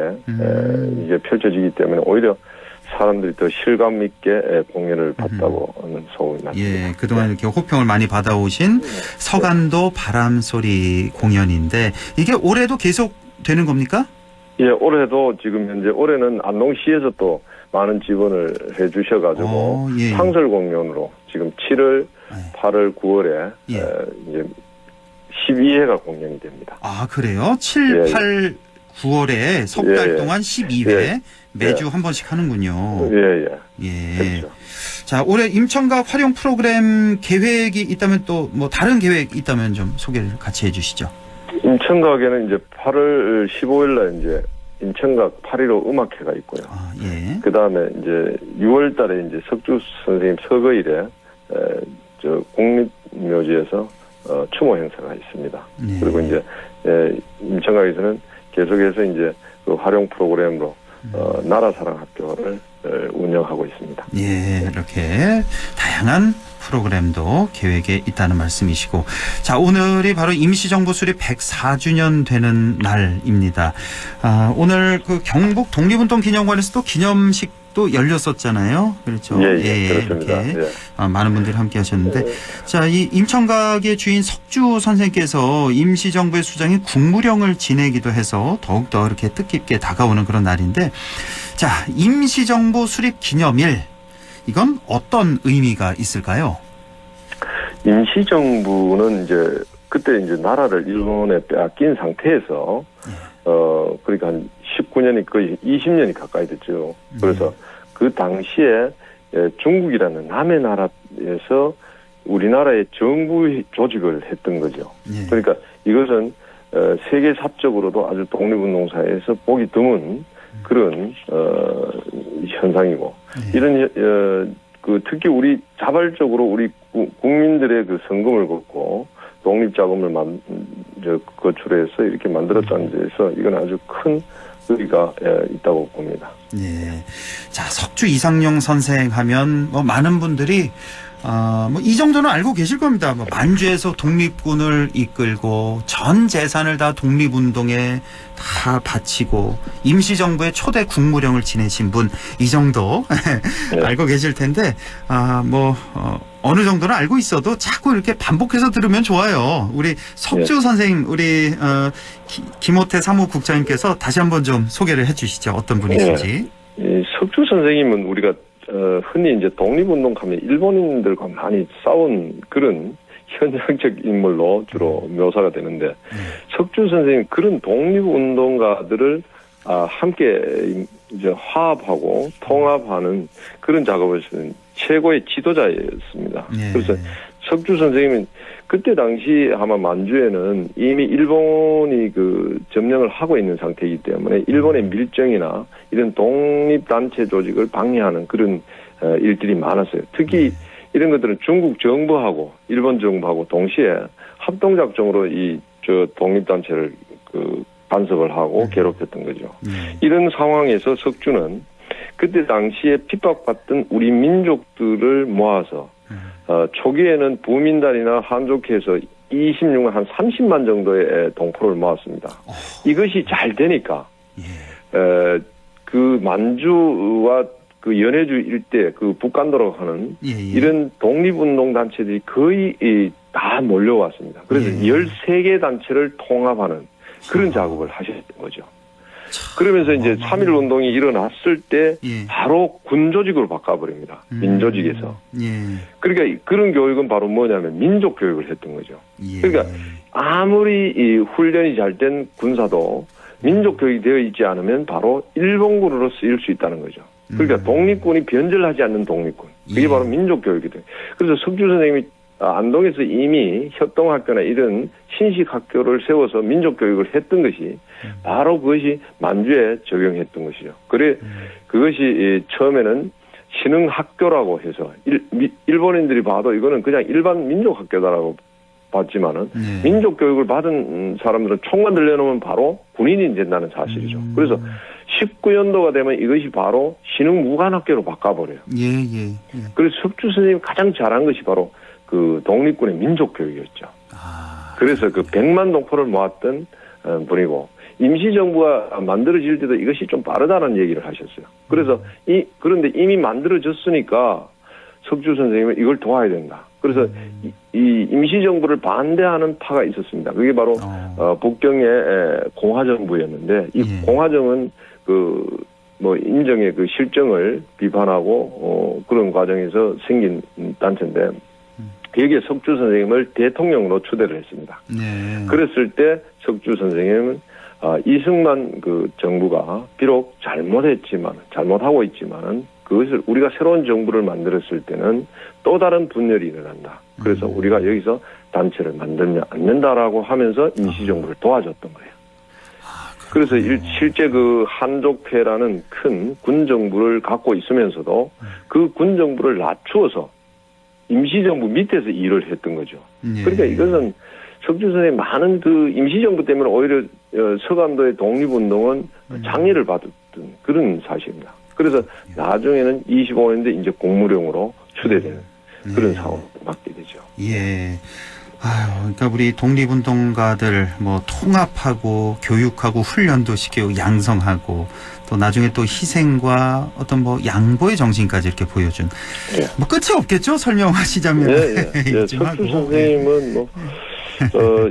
이제 펼쳐지기 때문에 오히려 사람들이 더 실감 있게 공연을 봤다고 하는 소문이 났습니다. 예, 그동안 이렇게 호평을 많이 받아오신 서간도 바람소리 공연인데 이게 올해도 계속 되는 겁니까? 예, 올해도 지금 현재 올해는 안동시에서 또 많은 지원을 해 주셔가지고 상설 공연으로 지금 7월, 8월, 9월에 이제 12회가 공연이 됩니다. 아, 그래요? 7, 8, 9월에 석 달 동안 12회 매주 한 번씩 하는군요. 그렇죠. 자, 올해 임청각 활용 프로그램 계획이 있다면 또 뭐 다른 계획 있다면 좀 소개를 같이 해주시죠. 임청각에는 이제 8월 15일날 이제 임청각 8.15 음악회가 있고요. 그 다음에 이제 6월달에 이제 석주 선생님 서거일에 저 국립묘지에서 추모 행사가 있습니다. 그리고 이제 임청각에서는 계속해서 이제 그 활용 프로그램으로 나라사랑학교를 운영하고 있습니다. 예, 이렇게 다양한 프로그램도 계획에 있다는 말씀이시고, 자, 오늘이 바로 임시정부 수립 104주년 되는 날입니다. 오늘 그 경북 독립운동 기념관에서도 기념식 또 열렸었잖아요. 그렇죠. 예, 그렇습니다. 이렇게 예. 많은 분들이 함께 하셨는데 자, 이 임청각의 주인 석주 선생께서 임시정부의 수장이 국무령을 지내기도 해서 더욱더 이렇게 뜻깊게 다가오는 그런 날인데 자, 임시정부 수립 기념일 이건 어떤 의미가 있을까요? 임시정부는 이제 그때 이제 나라를 일본에 빼앗긴 상태에서 그러니까 한 19년이 거의 20년이 가까이 됐죠. 그래서 그 당시에 중국이라는 남의 나라에서 우리나라의 정부 조직을 했던 거죠. 그러니까 이것은 세계사적으로도 아주 독립운동사에서 보기 드문 그런 현상이고 이런 그 특히 우리 자발적으로 우리 국민들의 그 성금을 걷고 독립자금을 거출해서 이렇게 만들었다는 데서 이건 아주 큰 의미가 있다고 봅니다. 예. 자, 석주 이상용 선생 하면 뭐 많은 분들이 뭐 이 정도는 알고 계실 겁니다. 뭐 만주에서 독립군을 이끌고 전 재산을 다 독립운동에 다 바치고 임시정부의 초대 국무령을 지내신 분 이 정도 네. 알고 계실 텐데 어느 정도는 알고 있어도 자꾸 이렇게 반복해서 들으면 좋아요. 우리 석주 선생님, 우리 김호태 사무국장님께서 다시 한번 좀 소개를 해주시죠. 어떤 분이신지. 석주 선생님은 우리가 흔히 이제 독립운동하면 일본인들과 많이 싸운 그런 현상적 인물로 주로 묘사가 되는데 석주 선생님 그런 독립운동가들을 함께 이제 화합하고 통합하는 그런 작업을 하는 최고의 지도자였습니다. 그래서 석주 선생님은 그때 당시 아마 만주에는 이미 일본이 그 점령을 하고 있는 상태이기 때문에 일본의 밀정이나 이런 독립단체 조직을 방해하는 그런 일들이 많았어요. 특히 이런 것들은 중국 정부하고 일본 정부하고 동시에 합동작전으로 저 독립단체를 간섭을 하고 괴롭혔던 거죠. 이런 상황에서 석주는 그때 당시에 핍박받던 우리 민족들을 모아서 초기에는 부민단이나 한족회에서 26만 한 30만 정도의 동포를 모았습니다. 이것이 잘 되니까 그 만주와 그 연해주 일대 그 북간도라고 하는 이런 독립운동 단체들이 거의 다 몰려왔습니다. 그래서 13개 단체를 통합하는 그런 작업을 하셨던 거죠. 그러면서 이제 3.1 운동이 일어났을 때 바로 군 조직으로 바꿔버립니다. 민조직에서. 그러니까 그런 교육은 바로 뭐냐면 민족 교육을 했던 거죠. 그러니까 아무리 이 훈련이 잘 된 군사도 민족 교육이 되어 있지 않으면 바로 일본군으로 쓰일 수 있다는 거죠. 그러니까 독립군이 변절하지 않는 독립군. 그게 바로 민족 교육이 돼요. 그래서 석주 선생님이 안동에서 이미 협동학교나 이런 신식학교를 세워서 민족교육을 했던 것이 바로 그것이 만주에 적용했던 것이죠. 그래 그것이 처음에는 신흥학교라고 해서 일본인들이 봐도 이거는 그냥 일반 민족학교다라고 봤지만은 민족교육을 받은 사람들은 총만 들려놓으면 바로 군인이 된다는 사실이죠. 그래서 19년도가 되면 이것이 바로 신흥무관학교로 바꿔버려요. 그래서 석주 선생님이 가장 잘한 것이 바로 그 독립군의 민족교육이었죠. 그래서 그 100만 동포를 모았던 분이고 임시정부가 만들어질 때도 이것이 좀 빠르다는 얘기를 하셨어요. 그래서 그런데 이미 만들어졌으니까 석주 선생님은 이걸 도와야 된다. 그래서 이 임시정부를 반대하는 파가 있었습니다. 그게 바로 북경의 공화정부였는데 이 공화정은 인정의 그 실정을 비판하고 그런 과정에서 생긴 단체인데 여기에 석주 선생님을 대통령으로 추대를 했습니다. 그랬을 때 석주 선생님은 이승만 그 정부가 비록 잘못하고 있지만은 그것을 우리가 새로운 정부를 만들었을 때는 또 다른 분열이 일어난다. 그래서 우리가 여기서 단체를 만들면 안 된다라고 하면서 임시정부를 도와줬던 거예요. 그래서 실제 그 한족회라는 큰 군정부를 갖고 있으면서도 그 군정부를 낮추어서 임시정부 밑에서 일을 했던 거죠. 그러니까 이것은 석주 선생님 많은 그 임시정부 때문에 오히려 서간도의 독립운동은 장애를 받았던 그런 사실입니다. 그래서 나중에는 25년대 이제 국무령으로 추대되는 그런 상황을 맞게 되죠. 아유, 그러니까 우리 독립운동가들 뭐 통합하고 교육하고 훈련도 시키고 양성하고 또 나중에 또 희생과 어떤 뭐 양보의 정신까지 이렇게 보여준 예. 뭐 끝이 없겠죠 설명하시자면. 예. 석주 선생님은 뭐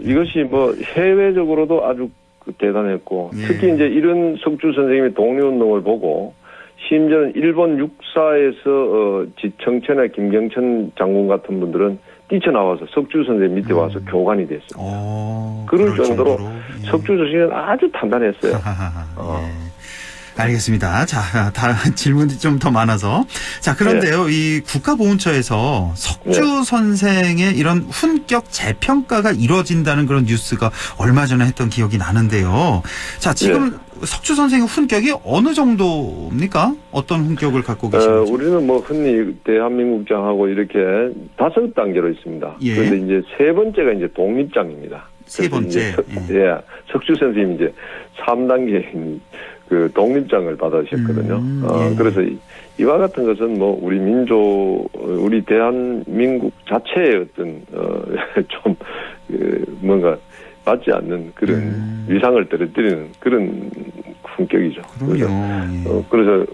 이것이 뭐 해외적으로도 아주 대단했고 예. 특히 이제 이런 석주 선생님의 독립운동을 보고 심지어는 일본 육사에서 지청천의 김경천 장군 같은 분들은 뛰쳐나와서 석주 선생님 밑에 와서 교관이 됐습니다. 그럴 정도로 예. 석주 선생님은 아주 단단했어요. 예. 알겠습니다. 자, 질문이 좀 더 많아서. 자, 그런데요, 이 국가보훈처에서 석주 선생의 이런 훈격 재평가가 이루어진다는 그런 뉴스가 얼마 전에 했던 기억이 나는데요. 자, 지금 석주 선생의 훈격이 어느 정도입니까? 어떤 훈격을 갖고 계십니까? 우리는 뭐 흔히 대한민국장하고 이렇게 5단계로 있습니다. 예. 그런데 이제 세 번째가 이제 독립장입니다. 세 번째. 석주 선생님이 이제 3단계 그 독립장을 받으셨거든요. 예. 그래서 이와 같은 것은 뭐 우리 민족, 우리 대한민국 자체의 어떤 좀 뭔가 맞지 않는 그런 위상을 떨어뜨리는 그런 fun격이죠. 그럼요. 그래서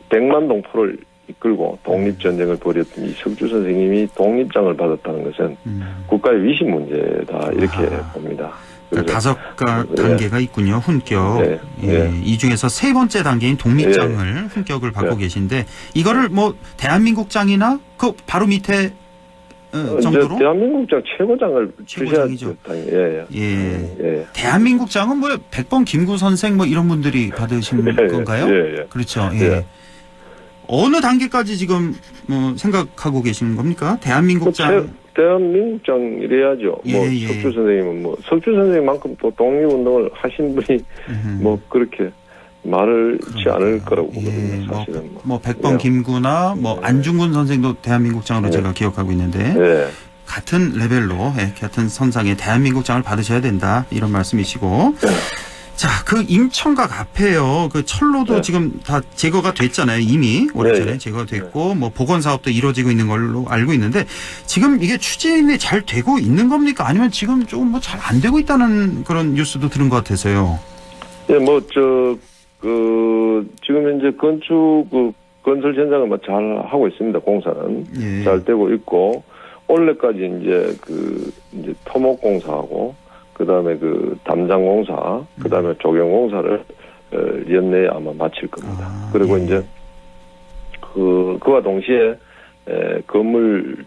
100만 동포를 이끌고 독립전쟁을 벌였던 이 석주 선생님이 독립장을 받았다는 것은 국가의 위신 문제다 이렇게 봅니다. 그러니까 5단계가 있군요. 훈격. 이 중에서 세 번째 단계인 독립장을 훈격을 받고 계신데 이거를 뭐 대한민국장이나 그 바로 밑에 정도로? 대한민국장 최고장을 최고장이죠. 예. 대한민국장은 뭐 백범 김구 선생 뭐 이런 분들이 받으신 건가요? 예. 그렇죠. 예. 어느 단계까지 지금 뭐 생각하고 계시는 겁니까? 대한민국장. 대한민국장이래야죠. 뭐 석주 선생님은 뭐 석주 선생님만큼 또 독립운동을 하신 분이 뭐 그렇게 말을지 않을 거라고 보거든요. 사실은 뭐 백범 김구나 뭐 안중근 선생도 대한민국장으로 제가 기억하고 있는데 같은 레벨로 같은 선상에 대한민국장을 받으셔야 된다 이런 말씀이시고. 자, 그 임청각 앞에요. 그 철로도 지금 다 제거가 됐잖아요. 이미 오래전에 제거가 됐고 뭐 복원 사업도 이루어지고 있는 걸로 알고 있는데 지금 이게 추진이 잘 되고 있는 겁니까? 아니면 지금 조금 뭐 잘 안 되고 있다는 그런 뉴스도 들은 것 같아서요. 예, 뭐 지금 현재 건설 현장을 뭐 잘 하고 있습니다. 공사는 잘 되고 있고 올해까지 이제 토목 공사하고 그다음에 그 담장 공사, 그다음에 조경 공사를 연내에 아마 마칠 겁니다. 그리고 이제 그와 동시에 건물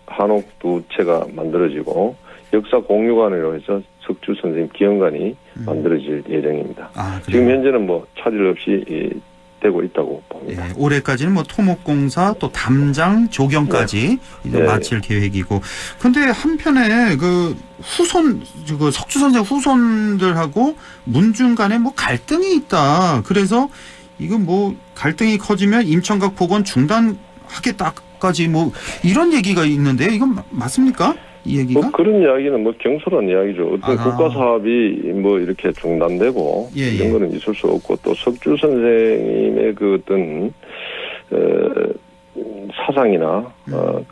한옥 2채가 만들어지고 역사 공유관으로 해서 석주 선생님 기념관이 만들어질 예정입니다. 지금 현재는 뭐 차질 없이 되고 있다고 봅니다. 올해까지는 뭐 토목공사 또 담장 조경까지 이제 마칠 계획이고. 근데 한편에 그 석주 선생 후손들하고 문중 간에 뭐 갈등이 있다. 그래서 이건 뭐 갈등이 커지면 임청각 복원 중단하겠다까지 뭐 이런 얘기가 있는데 이건 맞습니까? 이 얘기가? 뭐 그런 이야기는 뭐 경솔한 이야기죠. 어떤 국가 사업이 뭐 이렇게 중단되고 이런 거는 있을 수 없고 또 석주 선생님의 그 어떤 사상이나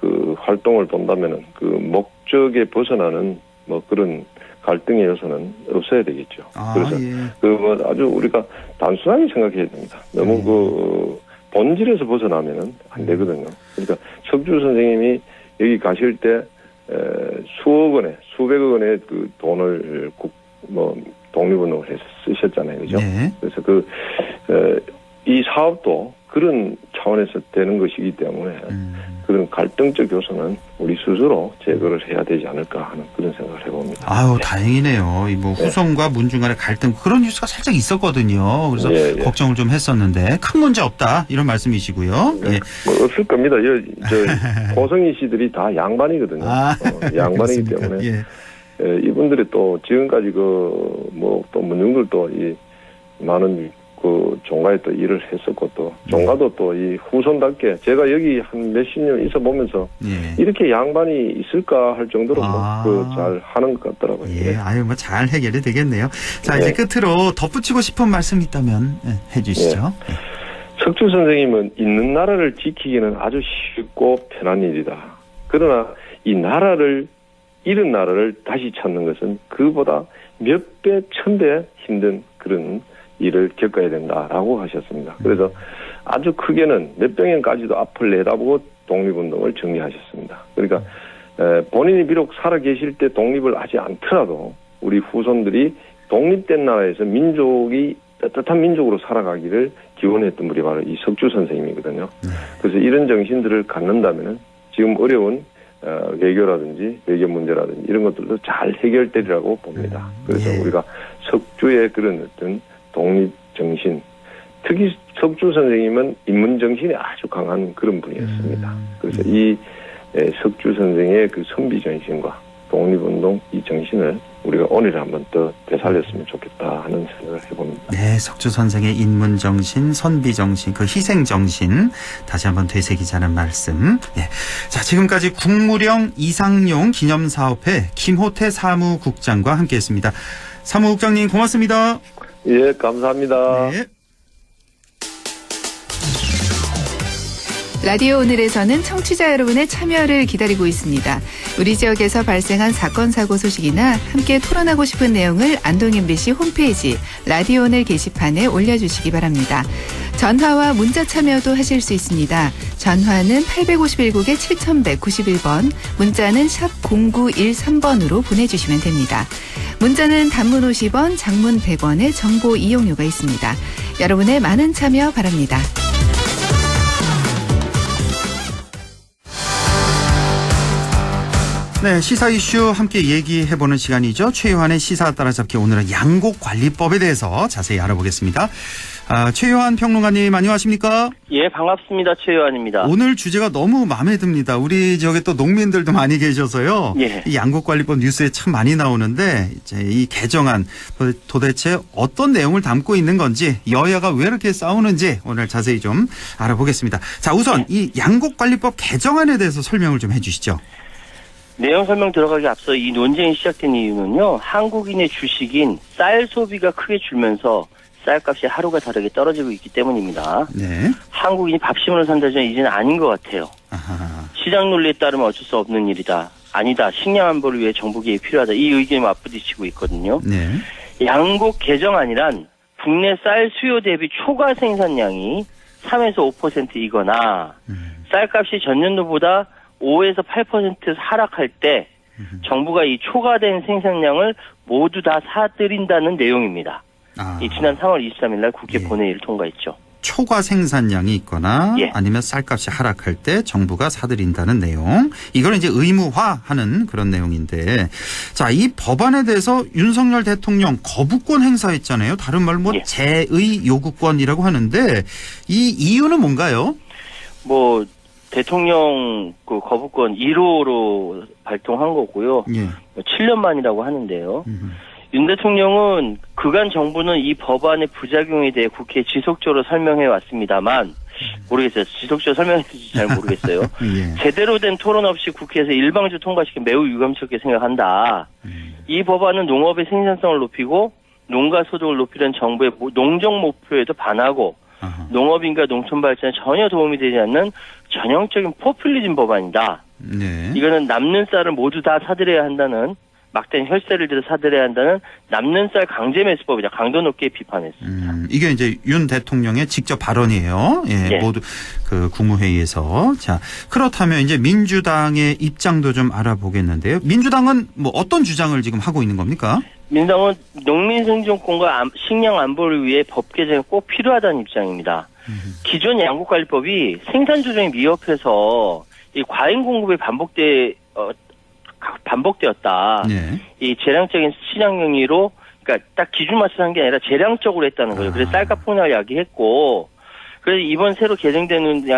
그 활동을 본다면은 그 목적에 벗어나는 뭐 그런 갈등의 요소는 없어야 되겠죠. 그래서 그 뭐 아주 우리가 단순하게 생각해야 됩니다. 너무 그 본질에서 벗어나면은 안 되거든요. 그러니까 석주 선생님이 여기 가실 때 수억 원의 수백억 원의 그 돈을 독립운동을 해서 쓰셨잖아요, 그죠? 그래서 이 사업도 그런 차원에서 되는 것이기 때문에 그런 갈등적 요소는 우리 스스로 제거를 해야 되지 않을까 하는 그런 생각을 해봅니다. 아유, 다행이네요. 이 뭐 후손과 문중 간의 갈등 그런 뉴스가 살짝 있었거든요. 그래서 걱정을 좀 했었는데 큰 문제 없다 이런 말씀이시고요. 뭐 없을 겁니다. 고성희 씨들이 다 양반이거든요. 양반이기 때문에 이분들이 또 지금까지 또 문중들도 이 많은 그 종가에 또 일을 했었고 또 종가도 또 이 후손답게 제가 여기 한 몇십 년 있어 보면서 이렇게 양반이 있을까 할 정도로 잘 하는 것 같더라고요. 아유 뭐 잘 해결이 되겠네요. 자 이제 끝으로 덧붙이고 싶은 말씀 있다면 해주시죠. 석주 선생님은 있는 나라를 지키기는 아주 쉽고 편한 일이다. 그러나 이 나라를 잃은 나라를 다시 찾는 것은 그보다 몇 배, 1000배 힘든 그런 일을 겪어야 된다라고 하셨습니다. 그래서 아주 크게는 몇백 년까지도 앞을 내다보고 독립운동을 정리하셨습니다. 그러니까 본인이 비록 살아계실 때 독립을 하지 않더라도 우리 후손들이 독립된 나라에서 민족이 따뜻한 민족으로 살아가기를 기원했던 분이 바로 이 석주 선생님이거든요. 그래서 이런 정신들을 갖는다면은 지금 어려운 외교라든지 외교 문제라든지 이런 것들도 잘 해결되리라고 봅니다. 그래서 우리가 석주의 그런 어떤 독립 정신, 특히 석주 선생님은 인문 정신이 아주 강한 그런 분이었습니다. 그래서 이 석주 선생의 그 선비 정신과 독립운동 이 정신을 우리가 오늘 한번 더 되살렸으면 좋겠다 하는 생각을 해봅니다. 네, 석주 선생의 인문정신, 선비정신, 그 희생정신 다시 한번 되새기자는 말씀. 네. 자, 지금까지 국무령 이상용 기념사업회 김호태 사무국장과 함께했습니다. 사무국장님 고맙습니다. 예, 감사합니다. 네. 라디오 오늘에서는 청취자 여러분의 참여를 기다리고 있습니다. 우리 지역에서 발생한 사건 사고 소식이나 함께 토론하고 싶은 내용을 안동 MBC 홈페이지 라디오 오늘 게시판에 올려주시기 바랍니다. 전화와 문자 참여도 하실 수 있습니다. 전화는 851국에 7191번, 문자는 샵 0913번으로 보내주시면 됩니다. 문자는 단문 50원, 장문 100원의 정보 이용료가 있습니다. 여러분의 많은 참여 바랍니다. 네, 시사 이슈 함께 얘기해보는 시간이죠. 최요한의 시사 따라잡기, 오늘은 양곡관리법에 대해서 자세히 알아보겠습니다. 최요한 평론가님 안녕하십니까? 예, 반갑습니다. 최요한입니다. 오늘 주제가 너무 마음에 듭니다. 우리 지역에 또 농민들도 많이 계셔서요. 예. 이 양곡관리법 뉴스에 참 많이 나오는데 이제 이 개정안 도대체 어떤 내용을 담고 있는 건지, 여야가 왜 이렇게 싸우는지 오늘 자세히 좀 알아보겠습니다. 자, 우선 이 양곡관리법 개정안에 대해서 설명을 좀 해주시죠. 내용 설명 들어가기 앞서 이 논쟁이 시작된 이유는요, 한국인의 주식인 쌀 소비가 크게 줄면서 쌀값이 하루가 다르게 떨어지고 있기 때문입니다. 네. 한국인이 밥심으로 산다지만 이제는 아닌 것 같아요. 아하. 시장 논리에 따르면 어쩔 수 없는 일이다. 아니다. 식량 안보를 위해 정부 개입이 필요하다. 이 의견이 맞부딪히고 있거든요. 네. 양곡 개정안이란 국내 쌀 수요 대비 초과 생산량이 3에서 5%이거나 쌀값이 전년도보다 5에서 8% 하락할 때 정부가 이 초과된 생산량을 모두 다 사들인다는 내용입니다. 이 지난 3월 23일 날 국회 본회의를 통과했죠. 초과 생산량이 있거나 아니면 쌀값이 하락할 때 정부가 사들인다는 내용. 이걸 이제 의무화하는 그런 내용인데, 자, 이 법안에 대해서 윤석열 대통령 거부권 행사했잖아요. 다른 말로 뭐 재의 요구권이라고 하는데 이 이유는 뭔가요? 뭐 대통령 그 거부권 1호로 발동한 거고요. 7년 만이라고 하는데요. 윤 대통령은 그간 정부는 이 법안의 부작용에 대해 국회에 지속적으로 설명해 왔습니다만, 모르겠어요. 지속적으로 설명했는지 잘 모르겠어요. 제대로 된 토론 없이 국회에서 일방적으로 통과시킨 매우 유감스럽게 생각한다. 이 법안은 농업의 생산성을 높이고 농가 소득을 높이려는 정부의 농정 목표에도 반하고 농업인과 농촌 발전에 전혀 도움이 되지 않는 전형적인 포퓰리즘 법안이다. 네. 이거는 남는 쌀을 모두 다 사들여야 한다는, 막대한 혈세를 들여 사들여야 한다는 남는 쌀 강제 매수법이다. 강도 높게 비판했습니다. 이게 이제 윤 대통령의 직접 발언이에요. 예, 모두 그 국무회의에서. 자, 그렇다면 이제 민주당의 입장도 좀 알아보겠는데요. 민주당은 뭐 어떤 주장을 지금 하고 있는 겁니까? 민주당은 농민 생존권과 식량 안보를 위해 법 개정이 꼭 필요하다는 입장입니다. 기존 양곡관리법이 생산 조정이 미흡해서 이 과잉 공급이 반복되었다. 이 재량적인 시장 경위로, 그러니까 딱 기준 맞춰서 한 게 아니라 재량적으로 했다는 거죠. 그래서 쌀값 폭락을 야기했고, 그래서 이번 새로 개정되는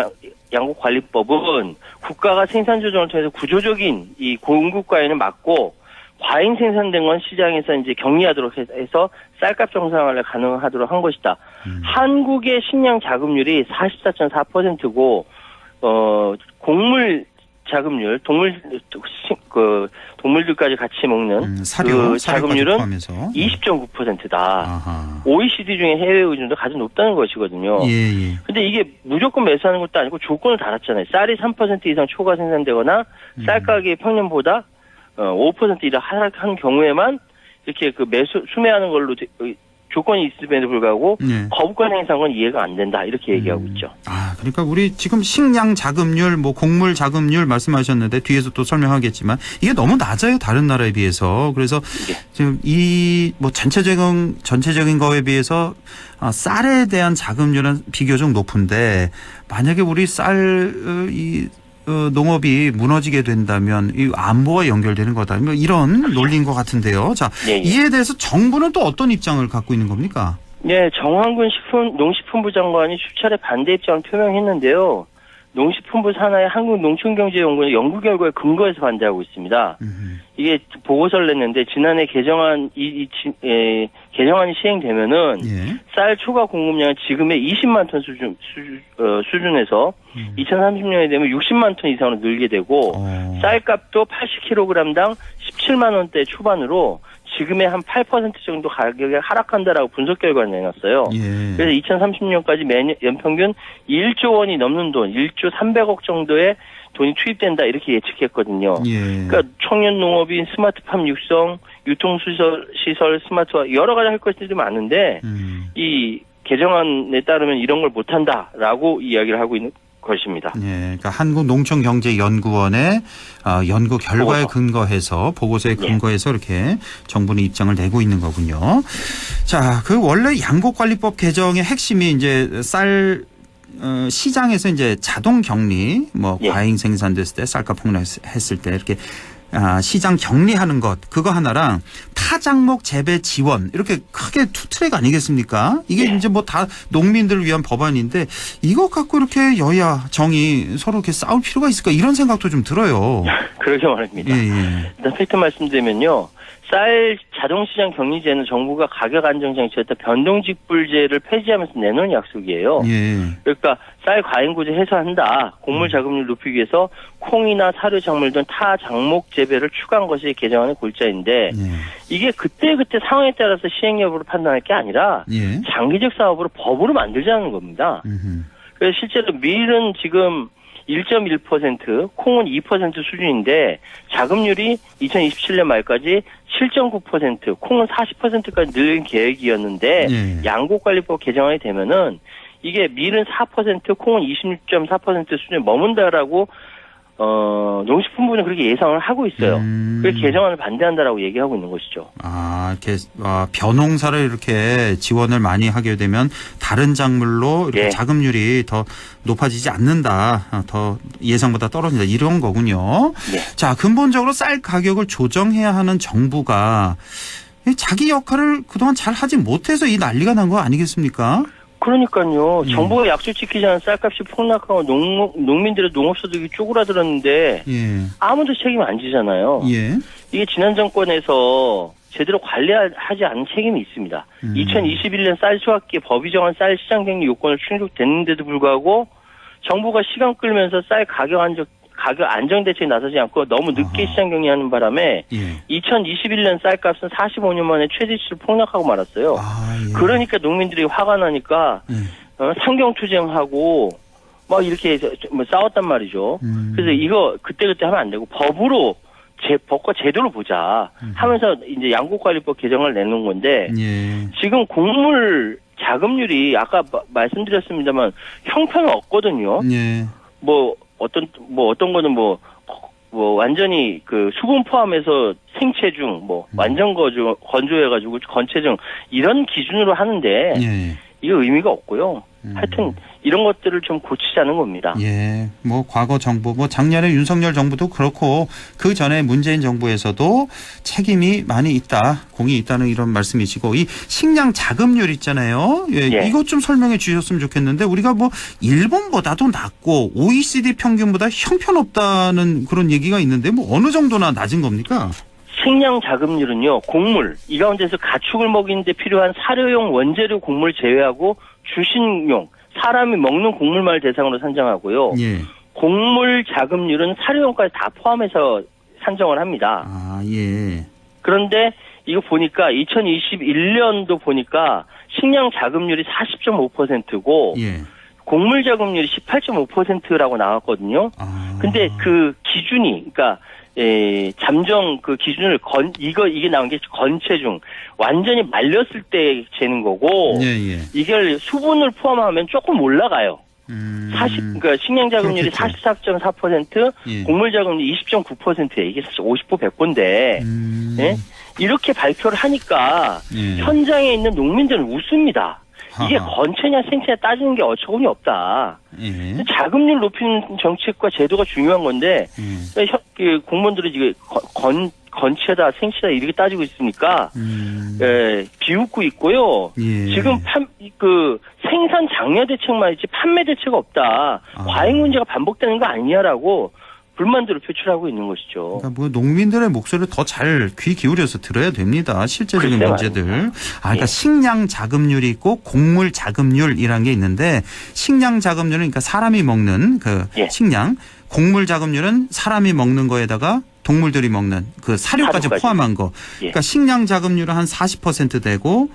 양곡관리법은 국가가 생산 조정을 통해서 구조적인 이 공급 과잉을 막고 과잉 생산된 건 시장에서 이제 격리하도록 해서 쌀값 정상화를 가능하도록 한 것이다. 한국의 식량 자급률이 44.4%고, 곡물 자급률, 동물들까지 같이 먹는 사료, 그 자급률은 20.9%다. OECD 중에 해외 의존도 가장 높다는 것이거든요. 근데 이게 무조건 매수하는 것도 아니고 조건을 달았잖아요. 쌀이 3% 이상 초과 생산되거나 쌀 가격이 평년보다 5% 이상 하락한 경우에만 이렇게 그 수매하는 걸로 조건이 있음에도 불구하고 거부권 행사한 건 이해가 안 된다 이렇게 얘기하고 있죠. 아, 그러니까 우리 지금 식량 자급률, 뭐 곡물 자급률 말씀하셨는데 뒤에서 또 설명하겠지만 이게 너무 낮아요 다른 나라에 비해서. 그래서 지금 이 뭐 전체적인 거에 비해서 쌀에 대한 자급률은 비교적 높은데 만약에 우리 농업이 무너지게 된다면 이 안보와 연결되는 거다. 이런 논리인 것 같은데요. 자, 이에 대해서 정부는 또 어떤 입장을 갖고 있는 겁니까? 네, 정황근 농식품부 장관이 수차례 반대 입장을 표명했는데요. 농식품부 산하의 한국농촌경제연구원 연구 결과에 근거해서 반대하고 있습니다. 이게 보고서를 냈는데 지난해 개정안이 시행되면은 쌀 추가 공급량은 지금의 20만 톤 수준에서 2030년에 되면 60만 톤 이상으로 늘게 되고 쌀값도 80kg당 17만 원대 초반으로 지금의 한 8% 정도 가격이 하락한다라고 분석 결과를 내놨어요. 그래서 2030년까지 매년 연평균 1조 원이 넘는 돈, 1조 300억 정도의 돈이 투입된다 이렇게 예측했거든요. 그러니까 청년 농업인 스마트팜 육성, 유통시설 스마트화 여러 가지 할 것들이 많은데 이 개정안에 따르면 이런 걸 못한다라고 이야기를 하고 있는 것입니다. 그러니까 한국농촌경제연구원의 연구 결과에 근거해서 보고서에 근거해서 이렇게 정부는 입장을 내고 있는 거군요. 자, 그 원래 양곡관리법 개정의 핵심이 이제 쌀 시장에서 이제 자동 격리, 과잉 생산됐을 때 쌀값 폭락했을 때 이렇게 시장 격리하는 것 그거 하나랑 타작목 재배 지원 이렇게 크게 투 트랙 아니겠습니까? 이게 이제 뭐 다 농민들을 위한 법안인데 이것 갖고 이렇게 여야 정의 서로 이렇게 싸울 필요가 있을까 이런 생각도 좀 들어요. 그러게 말입니다. 일단 팩트 말씀드리면요. 쌀 자동시장 격리제는 정부가 가격 안정 장치였던 변동직불제를 폐지하면서 내놓은 약속이에요. 그러니까 쌀 과잉 구제 해소한다. 곡물 자급률 높이기 위해서 콩이나 사료 작물 등 타 작목 재배를 추가한 것이 개정안의 골자인데 이게 그때그때 상황에 따라서 시행 여부를 판단할 게 아니라 장기적 사업으로 법으로 만들자는 겁니다. 그래서 실제로 밀은 지금 1.1%, 콩은 2% 수준인데 자급률이 2027년 말까지 7.9%, 콩은 40%까지 늘린 계획이었는데 양곡관리법 개정안이 되면은 이게 밀은 4%, 콩은 26.4% 수준에 머문다라고 농식품부는 그렇게 예상을 하고 있어요. 그래서 개정안을 반대한다라고 얘기하고 있는 것이죠. 이렇게 벼농사를 이렇게 지원을 많이 하게 되면 다른 작물로 이렇게 자급률이 더 높아지지 않는다. 더 예상보다 떨어진다. 이런 거군요. 자, 근본적으로 쌀 가격을 조정해야 하는 정부가 자기 역할을 그동안 잘 하지 못해서 이 난리가 난 거 아니겠습니까? 그러니까요. 정부가 약속 지키지 않은 쌀값이 폭락하고 농민들의 농업소득이 쪼그라들었는데 아무도 책임 안 지잖아요. 이게 지난 정권에서 제대로 관리하지 않은 책임이 있습니다. 2021년 쌀 수확기에 법이 정한 쌀 시장 격리 요건을 충족됐는데도 불구하고 정부가 시간 끌면서 쌀 가격 안정 대책에 나서지 않고 너무 늦게 시장 격리하는 바람에 2021년 쌀값은 45년 만에 최저치를 폭락하고 말았어요. 그러니까 농민들이 화가 나니까 상경투쟁하고 막 이렇게 싸웠단 말이죠. 그래서 이거 그때그때 하면 안 되고 법과 제도로 보자 하면서 이제 양곡관리법 개정을 내놓은 건데 지금 곡물 자급률이 아까 말씀드렸습니다만 형편은 없거든요. 어떤 거는 완전히 그 수분 포함해서 생체중, 완전 건조해가지고 건체중 이런 기준으로 하는데 이거 의미가 없고요. 하여튼 이런 것들을 좀 고치자는 겁니다. 과거 정부, 작년에 윤석열 정부도 그렇고 그 전에 문재인 정부에서도 책임이 많이 있다, 공이 있다는 이런 말씀이시고 이 식량 자급률 있잖아요. 이것 좀 설명해 주셨으면 좋겠는데 우리가 일본보다도 낮고 OECD 평균보다 형편없다는 그런 얘기가 있는데 어느 정도나 낮은 겁니까? 식량 자급률은요, 곡물, 이 가운데서 가축을 먹이는 데 필요한 사료용 원재료 곡물 제외하고 주식용, 사람이 먹는 곡물만을 대상으로 산정하고요. 곡물 자급률은 사료용까지 다 포함해서 산정을 합니다. 그런데 이거 보니까 2021년도 보니까 식량 자급률이 40.5%고 곡물 자급률이 18.5%라고 나왔거든요. 근데 그 기준이, 그러니까 잠정 그 기준을 이게 나온 게 건체중 완전히 말렸을 때 재는 거고 이걸 수분을 포함하면 조금 올라가요. 그러니까 식량 자급률이 44.4%, 곡물 자급률이 20.9%에 이게 사실 50보 100보인데 이렇게 발표를 하니까 현장에 있는 농민들은 웃습니다. 이게 건체냐 생체냐 따지는 게 어처구니 없다. 자급률 높이는 정책과 제도가 중요한 건데 공무원들이 지금 건체다 생체다 이렇게 따지고 있으니까 비웃고 있고요. 지금 생산 장려 대책만 있지 판매 대책 없다. 과잉 문제가 반복되는 거 아니냐라고 불만들을 표출하고 있는 것이죠. 그러니까 뭐 농민들의 목소리를 더 잘 귀 기울여서 들어야 됩니다. 실제적인 문제들. 그러니까 식량 자급률이 있고 곡물 자급률이라는 게 있는데 식량 자급률은 그러니까 사람이 먹는 그 식량, 곡물 자급률은 사람이 먹는 거에다가 동물들이 먹는 그 사료까지 포함한 거. 그러니까 식량 자급률은 한 40% 되고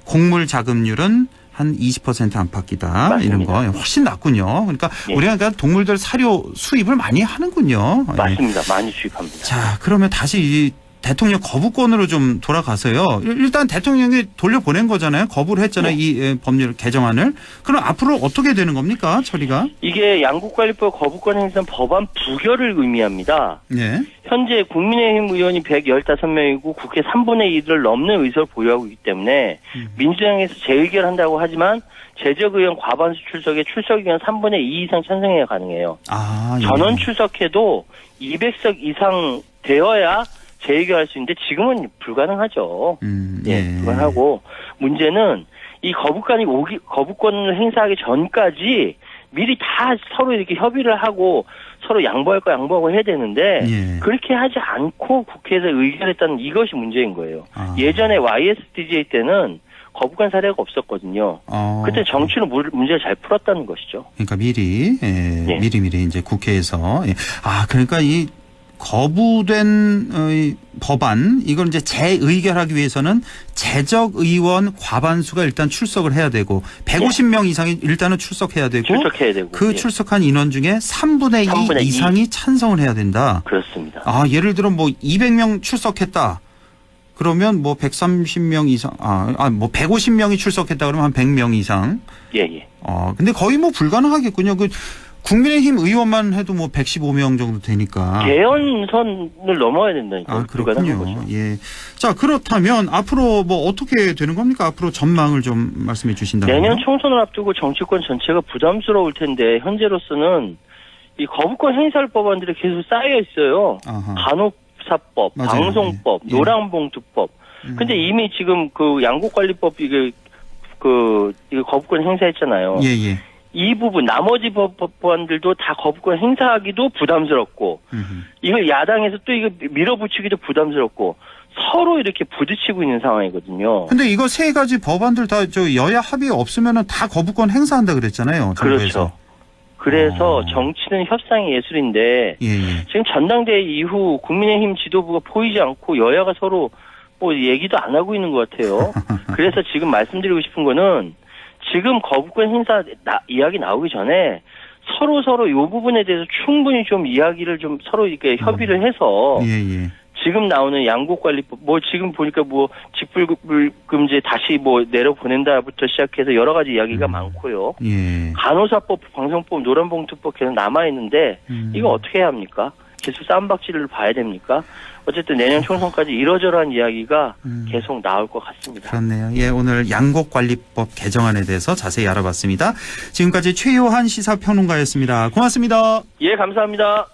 곡물 자급률은 한 20% 안팎이다. 맞습니다. 이런 거 훨씬 낫군요. 그러니까 우리가 동물들 사료 수입을 많이 하는군요. 맞습니다. 많이 수입합니다. 자, 그러면 다시 이 대통령 거부권으로 좀 돌아가서요. 일단 대통령이 돌려보낸 거잖아요. 거부를 했잖아요. 이 법률 개정안을. 그럼 앞으로 어떻게 되는 겁니까? 처리가? 이게 양국관리법 거부권 행사 법안 부결을 의미합니다. 현재 국민의힘 의원이 115명이고 국회 3분의 1을 넘는 의석을 보유하고 있기 때문에 민주당에서 재의결한다고 하지만 재적 의원 과반수 출석에 출석 의원 3분의 2 이상 찬성해야 가능해요. 전원 출석해도 200석 이상 되어야 재의결할 수 있는데 지금은 불가능하죠. 불가능하고 문제는 이 거부권을 행사하기 전까지 미리 다 서로 이렇게 협의를 하고 서로 양보할 거 양보하고 해야 되는데 그렇게 하지 않고 국회에서 의결했다는 이것이 문제인 거예요. 예전에 YSDJ 때는 거부권 사례가 없었거든요. 그때 정치로 문제를 잘 풀었다는 것이죠. 그러니까 미리 이제 국회에서 그러니까 이 거부된 법안 이걸 이제 재의결하기 위해서는 재적 의원 과반수가 일단 출석을 해야 되고 150명 이상이 일단은 출석해야 되고 그 출석한 인원 중에 3분의 2 이상이 찬성을 해야 된다. 그렇습니다. 예를 들어 뭐 200명 출석했다. 그러면 뭐 130명 이상 뭐 150명이 출석했다 그러면 한 100명 이상. 근데 거의 뭐 불가능하겠군요. 국민의힘 의원만 해도 뭐 115명 정도 되니까. 개헌선을 넘어야 된다니까. 그렇군요. 자, 그렇다면 앞으로 뭐 어떻게 되는 겁니까? 앞으로 전망을 좀 말씀해 주신다면. 내년 총선을 앞두고 정치권 전체가 부담스러울 텐데 현재로서는 이 거부권 행사할 법안들이 계속 쌓여 있어요. 간호사법, 방송법, 노란봉투법. 근데 이미 지금 그 양국관리법 이거 거부권 행사했잖아요. 이 부분 나머지 법안들도 다 거부권 행사하기도 부담스럽고 이걸 야당에서 또 이거 밀어붙이기도 부담스럽고 서로 이렇게 부딪히고 있는 상황이거든요. 근데 이거 세 가지 법안들 다 여야 합의 없으면은 다 거부권 행사한다 그랬잖아요. 그렇죠. 그래서 정치는 협상의 예술인데 지금 전당대회 이후 국민의힘 지도부가 보이지 않고 여야가 서로 뭐 얘기도 안 하고 있는 것 같아요. 그래서 지금 말씀드리고 싶은 거는 지금 거부권 행사 이야기 나오기 전에 서로 이 부분에 대해서 충분히 좀 이야기를 좀 서로 이렇게 협의를 해서 지금 나오는 양국관리법 뭐 지금 보니까 뭐 직불금제 다시 뭐 내려보낸다부터 시작해서 여러 가지 이야기가 많고요. 간호사법, 방송법, 노란봉투법 계속 남아 있는데 이거 어떻게 해야 합니까? 계속 쌈박질을 봐야 됩니까? 어쨌든 내년 총선까지 이러저러한 이야기가 계속 나올 것 같습니다. 그렇네요. 오늘 양곡관리법 개정안에 대해서 자세히 알아봤습니다. 지금까지 최요한 시사평론가였습니다. 고맙습니다. 감사합니다.